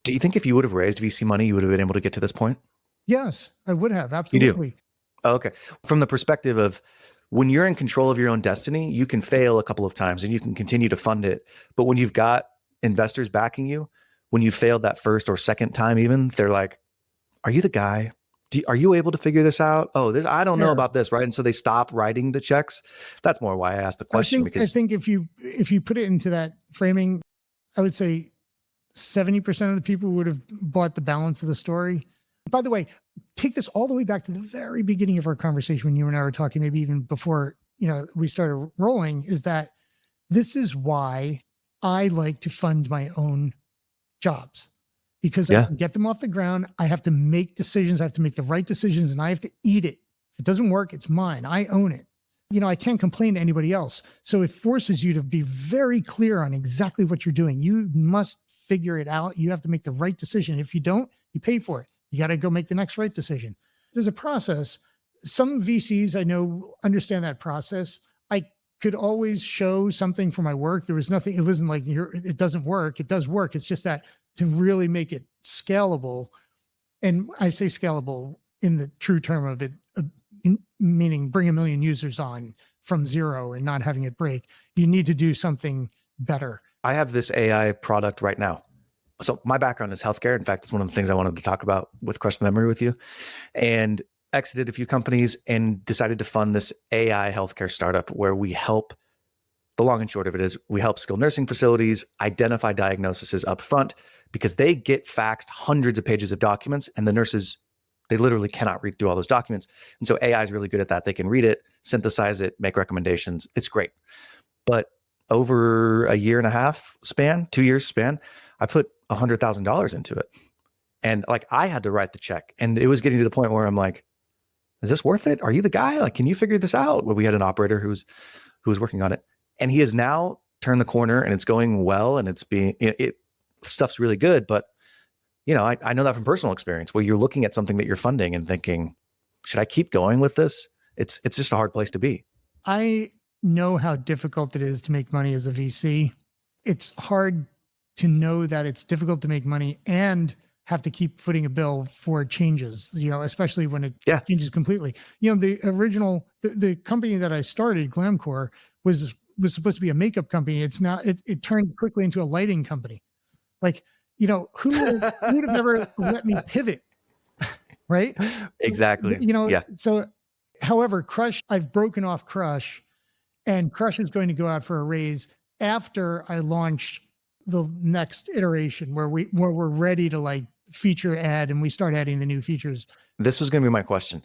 Speaker 1: Do you think if you would have raised VC money, you would have been able to get to this point?
Speaker 2: Yes, I would have.
Speaker 1: You do?
Speaker 2: Absolutely.
Speaker 1: Oh, okay. From the perspective of when you're in control of your own destiny, you can fail a couple of times and you can continue to fund it. But when you've got investors backing you, when you failed that first or second time, even they're like, are you the guy? Are you able to figure this out? Oh, I don't know about this, right? And so they stop writing the checks. That's more why I asked the question.
Speaker 2: I think if you put it into that framing, I would say 70% of the people would have bought the balance of the story. By the way, take this all the way back to the very beginning of our conversation when you and I were talking, maybe even before we started rolling, is that this is why I like to fund my own jobs, because I can get them off the ground. I have to make decisions. I have to make the right decisions, and I have to eat it. If it doesn't work, it's mine. I own it. I can't complain to anybody else. So it forces you to be very clear on exactly what you're doing. You must figure it out. You have to make the right decision. If you don't, you pay for it. You got to go make the next right decision. There's a process. Some VCs I know understand that process. I could always show something for my work. There was nothing, it wasn't like it doesn't work. It does work. It's just that to really make it scalable, and I say scalable in the true term of it, meaning bring 1 million users on from zero and not having it break, you need to do something better.
Speaker 1: I have this AI product right now. So my background is healthcare. In fact, it's one of the things I wanted to talk about with Crush the Memory with you, and exited a few companies and decided to fund this AI healthcare startup where we help, the long and short of it is we help skilled nursing facilities identify diagnoses up front, because they get faxed hundreds of pages of documents and the nurses, they literally cannot read through all those documents. And so AI is really good at that. They can read it, synthesize it, make recommendations. It's great. But over a 2 years span, I put $100,000 into it. And like, I had to write the check, and it was getting to the point where I'm like, is this worth it? Are you the guy? Like, can you figure this out? Well, we had an operator who was working on it, and he has now turned the corner, and it's going well, and stuff's really good. But I know that from personal experience, where you're looking at something that you're funding and thinking, should I keep going with this? It's just a hard place to be.
Speaker 2: I know how difficult it is to make money as a VC. It's hard to know that it's difficult to make money and have to keep footing a bill for changes, especially when it changes completely. The original, the company that I started, Glamcore, was supposed to be a makeup company. It's now, it turned quickly into a lighting company. Like, who would have never let me pivot? Right?
Speaker 1: Exactly.
Speaker 2: So, however, Crush, I've broken off Crush, and Crush is going to go out for a raise after I launch the next iteration where we're ready to like feature add, and we start adding the new features.
Speaker 1: This was going to be my question.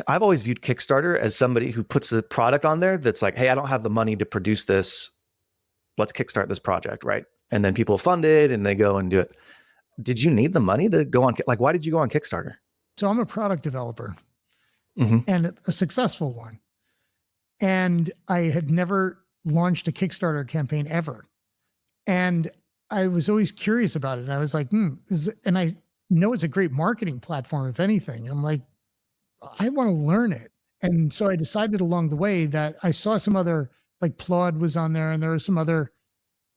Speaker 1: I've always viewed Kickstarter as somebody who puts a product on there that's like, hey, I don't have the money to produce this. Let's kickstart this project, right? And then people fund it and they go and do it. Did you need the money to go on? Like, why did you go on Kickstarter?
Speaker 2: So I'm a product developer and a successful one. And I had never launched a Kickstarter campaign ever. And I was always curious about it. And I was like, and I know it's a great marketing platform, if anything. I'm like, I want to learn it. And so I decided along the way that I saw some other, like Plod was on there, and there were some other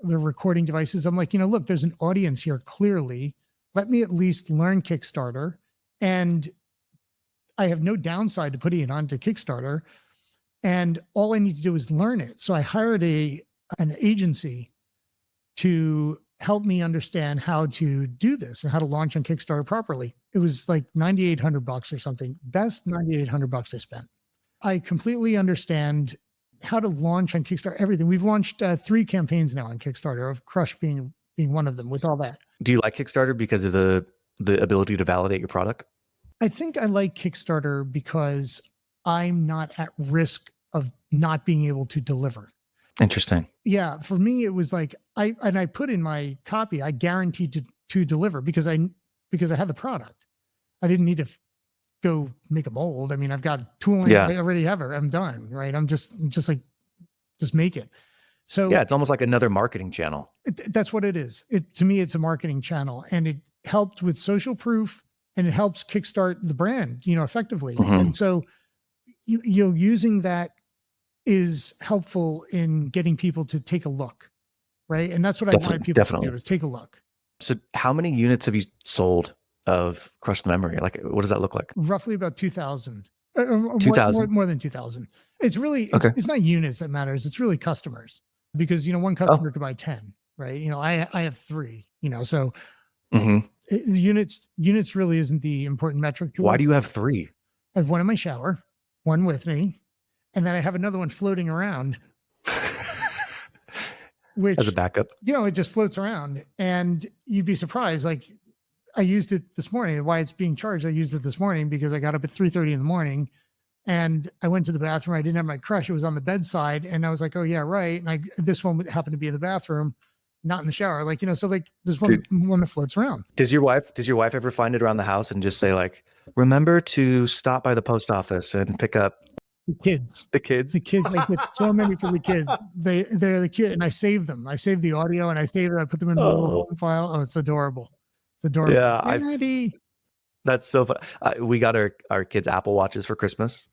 Speaker 2: recording devices. I'm like, look, there's an audience here, clearly. Let me at least learn Kickstarter. And I have no downside to putting it onto Kickstarter. And all I need to do is learn it. So I hired an agency to help me understand how to do this and how to launch on Kickstarter properly. It was like $9,800 or something. Best $9,800 I spent. I completely understand how to launch on Kickstarter, everything. We've launched 3 campaigns now on Kickstarter, of Crush being one of them, with all that.
Speaker 1: Do you like Kickstarter because of the ability to validate your product?
Speaker 2: I think I like Kickstarter because I'm not at risk of not being able to deliver.
Speaker 1: Interesting.
Speaker 2: Yeah, for me, it was like I put in my copy, I guaranteed to deliver because I had the product. I didn't need to go make a mold. I mean, I've got tooling. I already have it. I'm done. Right. I'm just like, just make it. So
Speaker 1: Yeah, it's almost like another marketing channel.
Speaker 2: that's what it is. To me, it's a marketing channel, and it helped with social proof, and it helps kickstart the brand, effectively. And so, using that is helpful in getting people to take a look, right? And that's what I wanted people to do, is take a look.
Speaker 1: So how many units have you sold of Crush the Memory? Like, what does that look like?
Speaker 2: Roughly about 2,000.
Speaker 1: 2,000?
Speaker 2: More than 2,000. It's really,
Speaker 1: Okay.
Speaker 2: it's not units that matters. It's really customers, because, one customer could buy 10, right? I have 3, so units really isn't the important metric.
Speaker 1: Why do you have 3?
Speaker 2: I have one in my shower, one with me, and then I have another one floating around, which,
Speaker 1: as a backup.
Speaker 2: It just floats around, and you'd be surprised. Like, I used it this morning. Why it's being charged? I used it this morning because I got up at 3:30 in the morning, and I went to the bathroom. I didn't have my Crush. It was on the bedside, and I was like, "Oh yeah, right." And this one happened to be in the bathroom, not in the shower. Like, so like there's one that floats around.
Speaker 1: Does your wife ever find it around the house and just say like, "Remember to stop by the post office and pick up
Speaker 2: the kids"?
Speaker 1: The kids.
Speaker 2: I get so many for the kids. They're the kid, and I save them. I save the audio, and I put them in the little home file. Oh, it's adorable. It's adorable.
Speaker 1: Yeah,
Speaker 2: Daddy.
Speaker 1: That's so fun. We got our kids Apple Watches for Christmas,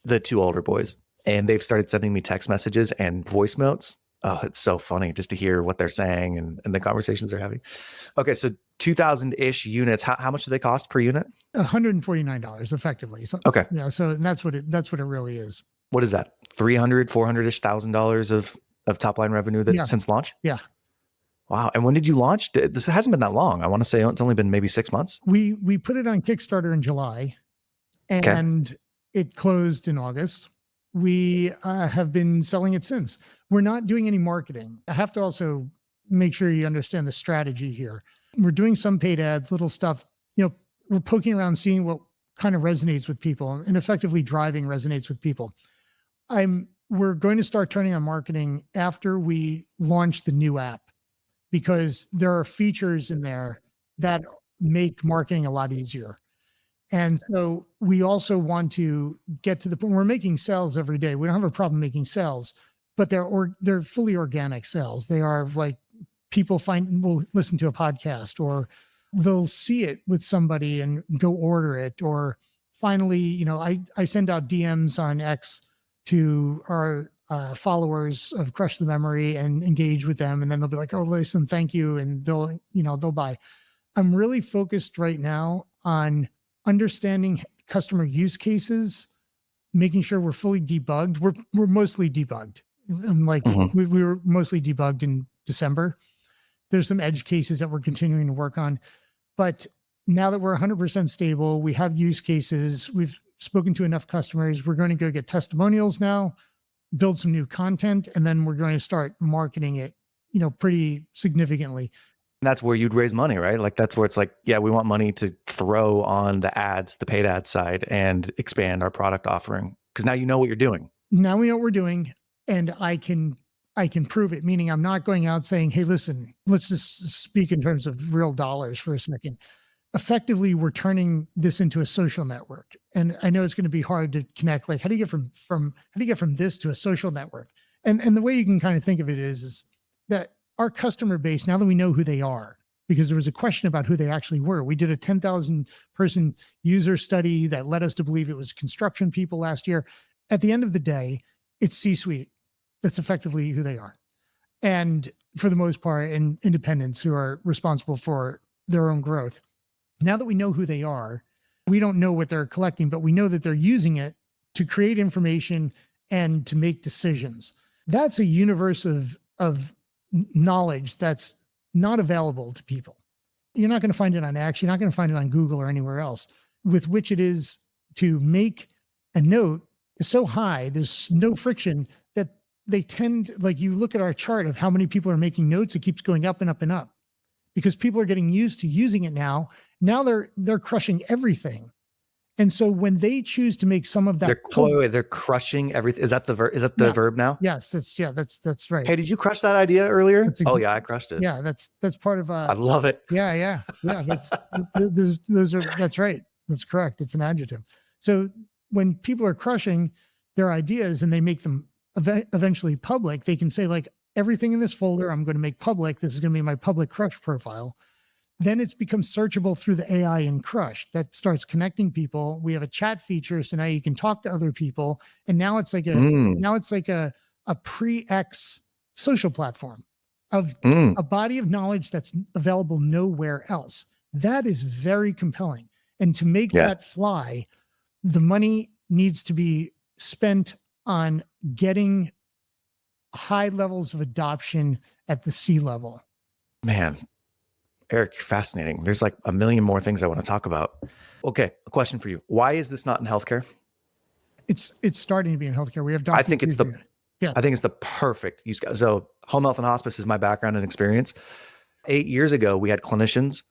Speaker 1: the 2 older boys, and they've started sending me text messages and voice notes. Oh, it's so funny just to hear what they're saying and the conversations they're having. Okay, so 2,000-ish units. How much do they cost per unit?
Speaker 2: $149 effectively. So,
Speaker 1: okay.
Speaker 2: Yeah. So that's what it really is.
Speaker 1: What is that? $300, $400-ish thousand of top line revenue since launch?
Speaker 2: Yeah.
Speaker 1: Wow. And when did you launch? This hasn't been that long. I want to say it's only been maybe 6 months.
Speaker 2: We put it on Kickstarter in July, and it closed in August. We have been selling it since. We're not doing any marketing. I have to also make sure you understand the strategy here. We're doing some paid ads, little stuff. We're poking around, seeing what kind of resonates with people, and effectively driving resonates with people. We're going to start turning on marketing after we launch the new app, because there are features in there that make marketing a lot easier. And so we also want to get to the point, we're making sales every day. We don't have a problem making sales, but they're fully organic sales. They are like, people will listen to a podcast, or they'll see it with somebody and go order it. Or finally, I send out DMs on X to our followers of Crush the Memory and engage with them. And then they'll be like, "Oh, listen, thank you." And they'll buy. I'm really focused right now on understanding customer use cases, making sure we're fully debugged. We're mostly debugged. We were mostly debugged in December. There's some edge cases that we're continuing to work on, but now that we're 100% stable, we have use cases. We've spoken to enough customers. We're going to go get testimonials now, build some new content, and then we're going to start marketing it, pretty significantly.
Speaker 1: And that's where you'd raise money, right? Like, that's where it's like, yeah, we want money to throw on the ads, the paid ad side, and expand our product offering. Because now you know what you're doing.
Speaker 2: Now we know what we're doing, and I can prove it. Meaning, I'm not going out saying, "Hey, listen, let's just speak in terms of real dollars for a second." Effectively, we're turning this into a social network. And I know it's going to be hard to connect. Like, how do you get from this to a social network? And the way you can kind of think of it is that our customer base, now that we know who they are, because there was a question about who they actually were. We did a 10,000 person user study that led us to believe it was construction people last year. At the end of the day, it's C-suite. That's effectively who they are. And for the most part, and independents who are responsible for their own growth. Now that we know who they are, we don't know what they're collecting, but we know that they're using it to create information and to make decisions. That's a universe of knowledge that's not available to people. You're not going to find it on X. You're not going to find it on Google or anywhere else. With which it is to make a note is so high, there's no friction, that they tend, like, you look at our chart of how many people are making notes, it keeps going up and up and up, because people are getting used to using it now. Now they're crushing everything. And so when they choose to make some of that,
Speaker 1: they're crushing everything. Is that the verb? Is that the verb now?
Speaker 2: Yes, that's right.
Speaker 1: Hey, did you crush that idea earlier? Yeah, I crushed it.
Speaker 2: Yeah, that's part of.
Speaker 1: I love it.
Speaker 2: Yeah. That's that's right. That's correct. It's an adjective. So when people are crushing their ideas and they make them eventually public, they can say, like, everything in this folder I'm going to make public. This is going to be my public Crush profile. Then it's become searchable through the AI in Crush that starts connecting people. We have a chat feature, so now you can talk to other people. And now it's like a pre-X social platform of a body of knowledge that's available nowhere else. That is very compelling. And to make that fly, the money needs to be spent on getting high levels of adoption at the C level.
Speaker 1: Man, Erik, you're fascinating. There's like a million more things I want to talk about. Okay, a question for you. Why is this not in healthcare?
Speaker 2: It's starting to be in healthcare. We have
Speaker 1: I think it's the perfect use case. So home health and hospice is my background and experience. 8 years ago, we had clinicians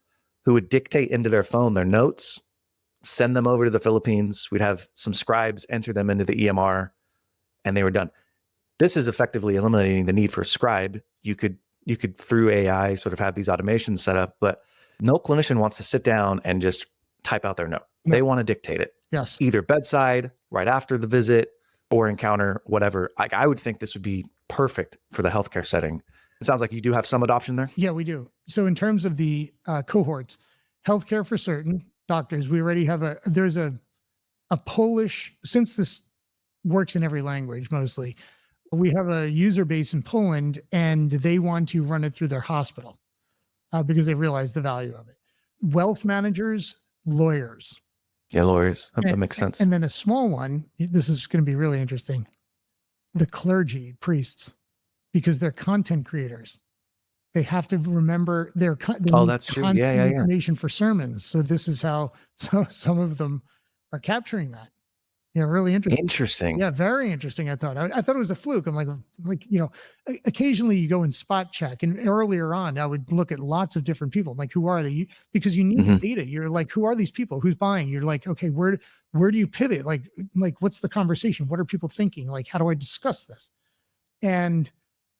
Speaker 1: who would dictate into their phone their notes, send them over to the Philippines. We'd have some scribes enter them into the EMR, and they were done. This is effectively eliminating the need for a scribe. You could through AI sort of have these automations set up, but no clinician wants to sit down and just type out their note. No. They want to dictate it.
Speaker 2: Yes.
Speaker 1: Either bedside, right after the visit, or encounter, whatever. I would think this would be perfect for the healthcare setting. It sounds like you do have some adoption there.
Speaker 2: Yeah, we do. So in terms of the cohorts, healthcare for certain doctors, we already have there's a Polish, since this works in every language mostly, we have a user base in Poland, and they want to run it through their hospital because they realize the value of it. Wealth managers, lawyers.
Speaker 1: Yeah, lawyers. That makes sense.
Speaker 2: And then a small one, this is going to be really interesting, the clergy, priests, because they're content creators. They have to remember
Speaker 1: that's true. Yeah.
Speaker 2: Information for sermons. So this is how some of them are capturing that. Yeah, really interesting.
Speaker 1: Interesting.
Speaker 2: Yeah, very interesting. I thought it was a fluke. I'm like, occasionally you go and spot check, and earlier on I would look at lots of different people. Like, who are they? Because you need the data. You're like, who are these people? Who's buying? You're like, okay, where do you pivot? Like what's the conversation? What are people thinking? Like, how do I discuss this? And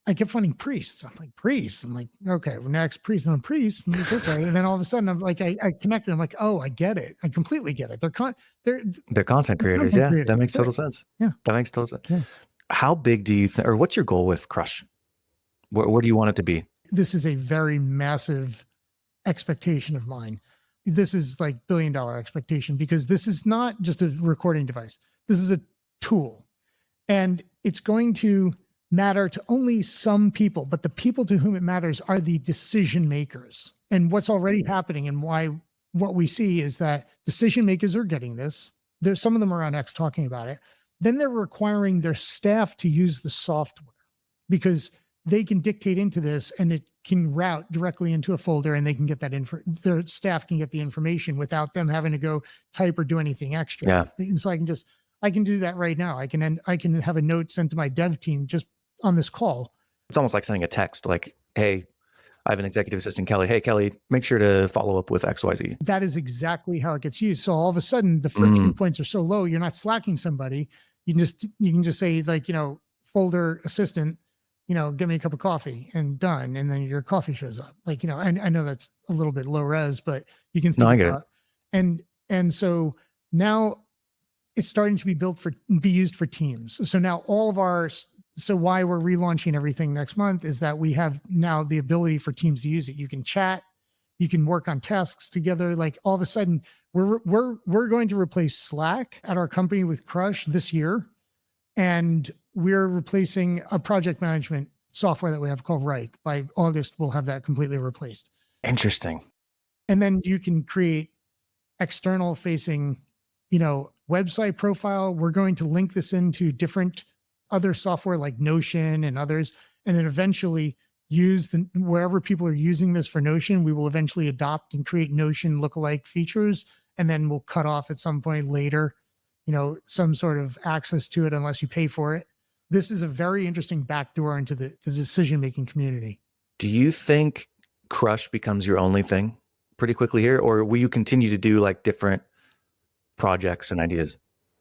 Speaker 2: I kept finding priests. I'm like, priests. I'm like, okay, well, next priest and priest. And like, okay. And then all of a sudden I'm like, I connected. I'm like, oh, I get it. I completely get it. They're
Speaker 1: content creators. Yeah. That makes total sense.
Speaker 2: Yeah.
Speaker 1: That makes total sense.
Speaker 2: Yeah.
Speaker 1: How big do you think, or what's your goal with Crush? Where do you want it to be?
Speaker 2: This is a very massive expectation of mine. This is like $1 billion expectation, because this is not just a recording device. This is a tool, and it's going to matter to only some people, but the people to whom it matters are the decision makers. And what's already happening, and what we see is that decision makers are getting this. There's some of them are on X talking about it. Then they're requiring their staff to use the software, because they can dictate into this and it can route directly into a folder, and they can get that their staff can get the information without them having to go type or do anything extra.
Speaker 1: Yeah.
Speaker 2: And so I can do that right now. I can have a note sent to my dev team just on this call.
Speaker 1: It's almost like sending a text like, hey, I have an executive assistant, Kelly. Hey, Kelly, make sure to follow up with XYZ.
Speaker 2: That is exactly how it gets used. So all of a sudden the friction points are so low, you're not slacking somebody. You can just say, like, folder assistant, give me a cup of coffee, and done. And then your coffee shows up. Like, I know that's a little bit low res, but you can think
Speaker 1: I get it.
Speaker 2: And so now it's starting to be used for teams. So now so why we're relaunching everything next month is that we have now the ability for teams to use it. You can chat, you can work on tasks together. Like, all of a sudden we're going to replace Slack at our company with Crush this year. And we're replacing a project management software that we have called Rike. By August, we'll have that completely replaced.
Speaker 1: Interesting.
Speaker 2: And then you can create external facing, website profile. We're going to link this into different other software like Notion and others. And then eventually wherever people are using this for Notion, we will eventually adopt and create Notion lookalike features. And then we'll cut off at some point later, some sort of access to it unless you pay for it. This is a very interesting backdoor into the decision-making community.
Speaker 1: Do you think Crush becomes your only thing pretty quickly here, or will you continue to do like different projects and ideas?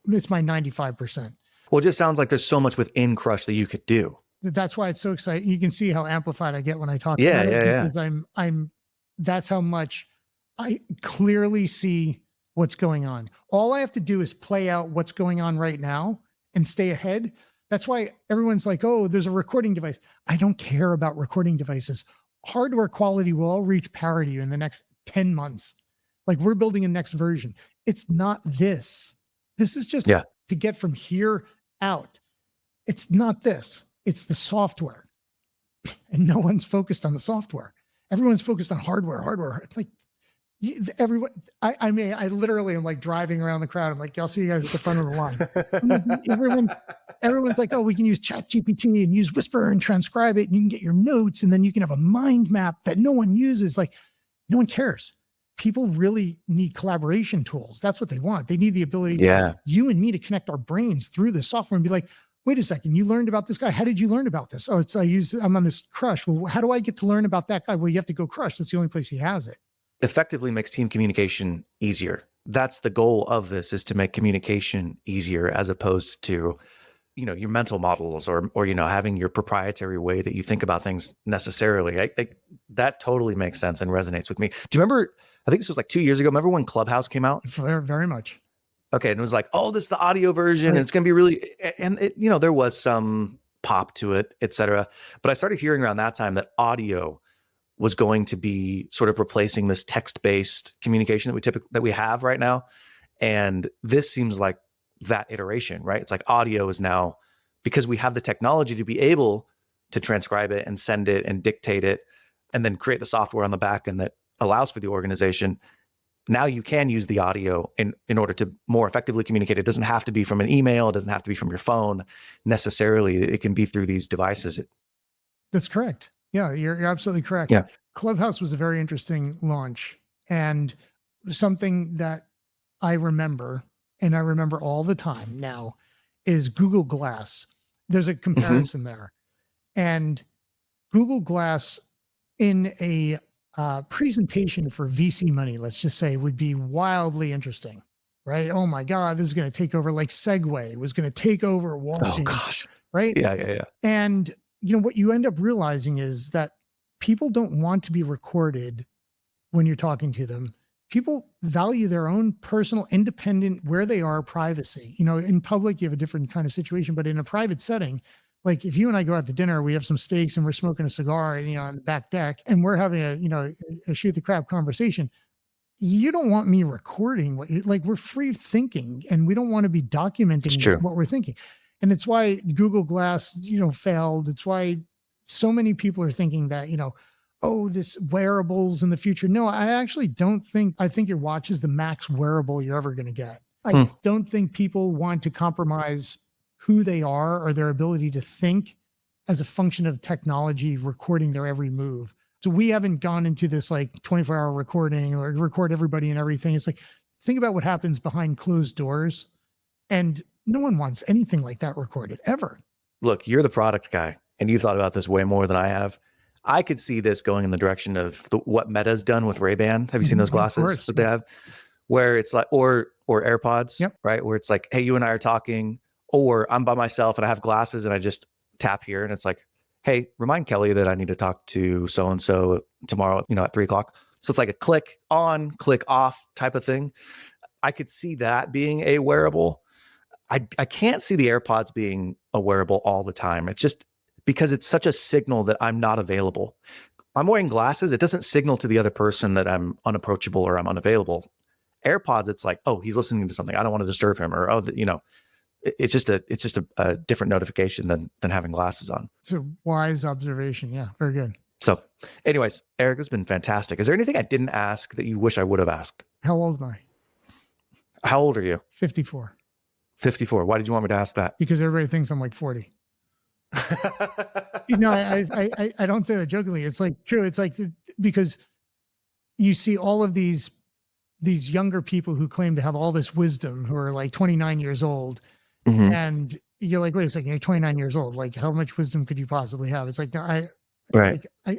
Speaker 2: It's my 95%.
Speaker 1: Well, it just sounds like there's so much within Crush that you could do.
Speaker 2: That's why it's so exciting. You can see how amplified I get when I talk about it. Because that's how much I clearly see what's going on. All I have to do is play out what's going on right now and stay ahead. That's why everyone's like, oh, there's a recording device. I don't care about recording devices. Hardware quality will all reach parity in the next 10 months. Like we're building a next version. It's not this. This is just to get from here out. It's not this. It's the software. And no one's focused on the software. Everyone's focused on hardware. Like everyone, I literally am like driving around the crowd. I'm like, I'll see you guys at the front of the line. Everyone's like, oh, we can use ChatGPT and use Whisper and transcribe it. And you can get your notes and then you can have a mind map that no one uses. Like no one cares. People really need collaboration tools. That's what they want. They need the ability, you and me, to connect our brains through the software and be like, wait a second, you learned about this guy. How did you learn about this? Oh, I'm on this Crush. Well, how do I get to learn about that guy? Well, you have to go Crush. That's the only place he has it.
Speaker 1: Effectively makes team communication easier. That's the goal of this, is to make communication easier, as opposed to, your mental models or having your proprietary way that you think about things necessarily. That totally makes sense and resonates with me. Do you remember, I think this was like 2 years ago. Remember when Clubhouse came out?
Speaker 2: Very much.
Speaker 1: Okay. And it was like, oh, this is the audio version. Right. And it's going to be really, and it, there was some pop to it, et cetera. But I started hearing around that time that audio was going to be sort of replacing this text-based communication that we have right now. And this seems like that iteration, right? It's like audio is now, because we have the technology to be able to transcribe it and send it and dictate it, and then create the software on the back end that allows for the organization. Now you can use the audio in order to more effectively communicate. It doesn't have to be from an email. It doesn't have to be from your phone necessarily. It can be through these devices.
Speaker 2: That's correct. Yeah, you're absolutely correct.
Speaker 1: Yeah.
Speaker 2: Clubhouse was a very interesting launch, and something that I remember, and I remember all the time now, is Google Glass. There's a comparison there. And Google Glass in a presentation for VC money, let's just say, would be wildly interesting, right? Oh my God, this is going to take over, like Segway was going to take over walking.
Speaker 1: Oh gosh.
Speaker 2: Right?
Speaker 1: Yeah.
Speaker 2: And what you end up realizing is that people don't want to be recorded when you're talking to them. People value their own personal, independent, where they are, privacy. In public, you have a different kind of situation, but in a private setting, like if you and I go out to dinner, we have some steaks and we're smoking a cigar, on the back deck, and we're having a shoot the crap conversation. You don't want me recording we're free thinking, and we don't want to be documenting what we're thinking. And it's why Google Glass, failed. It's why so many people are thinking that, oh, this wearables in the future. No, I actually don't think, I think your watch is the max wearable you're ever going to get. I don't think people want to compromise who they are or their ability to think as a function of technology recording their every move. So we haven't gone into this like 24-hour recording or record everybody and everything. It's like, think about what happens behind closed doors, and no one wants anything like that recorded ever.
Speaker 1: Look, you're the product guy, and you've thought about this way more than I have. I could see this going in the direction of what Meta's done with Ray-Ban. Have you seen those glasses that they have? Where it's like, or AirPods, right? Where it's like, hey, you and I are talking, or I'm by myself and I have glasses and I just tap here and it's like, hey, remind Kelly that I need to talk to so-and-so tomorrow, at 3:00. So it's like a click on, click off type of thing. I could see that being a wearable. I can't see the AirPods being a wearable all the time. It's just because it's such a signal that I'm not available. I'm wearing glasses. It doesn't signal to the other person that I'm unapproachable or I'm unavailable. AirPods, it's like, oh, he's listening to something. I don't want to disturb him, or it's just a different notification than having glasses on.
Speaker 2: It's a wise observation. Yeah, very good.
Speaker 1: So, anyways, Erik, this has been fantastic. Is there anything I didn't ask that you wish I would have asked?
Speaker 2: How old am I?
Speaker 1: How old are you?
Speaker 2: 54.
Speaker 1: 54. Why did you want me to ask that?
Speaker 2: Because everybody thinks I'm like 40. I don't say that jokingly. It's like true. It's like because you see all of these younger people who claim to have all this wisdom who are like 29 years old, and you're like, wait a second, you're 29 years old. Like, how much wisdom could you possibly have? It's like, no,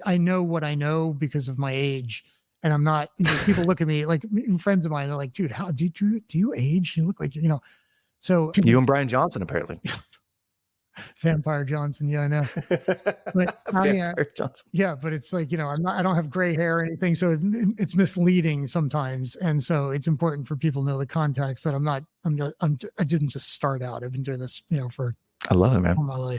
Speaker 2: I know what I know because of my age, and I'm not. People look at me like friends of mine. They're like, dude, how do you age? You look like So
Speaker 1: you and Brian Johnson apparently.
Speaker 2: Vampire Johnson, yeah, I know. But
Speaker 1: Vampire Johnson.
Speaker 2: Yeah, but it's like I don't have gray hair or anything, so it's misleading sometimes, and so it's important for people to know the context that I didn't just start out. I've been doing this, for
Speaker 1: I love it, man.
Speaker 2: all my life.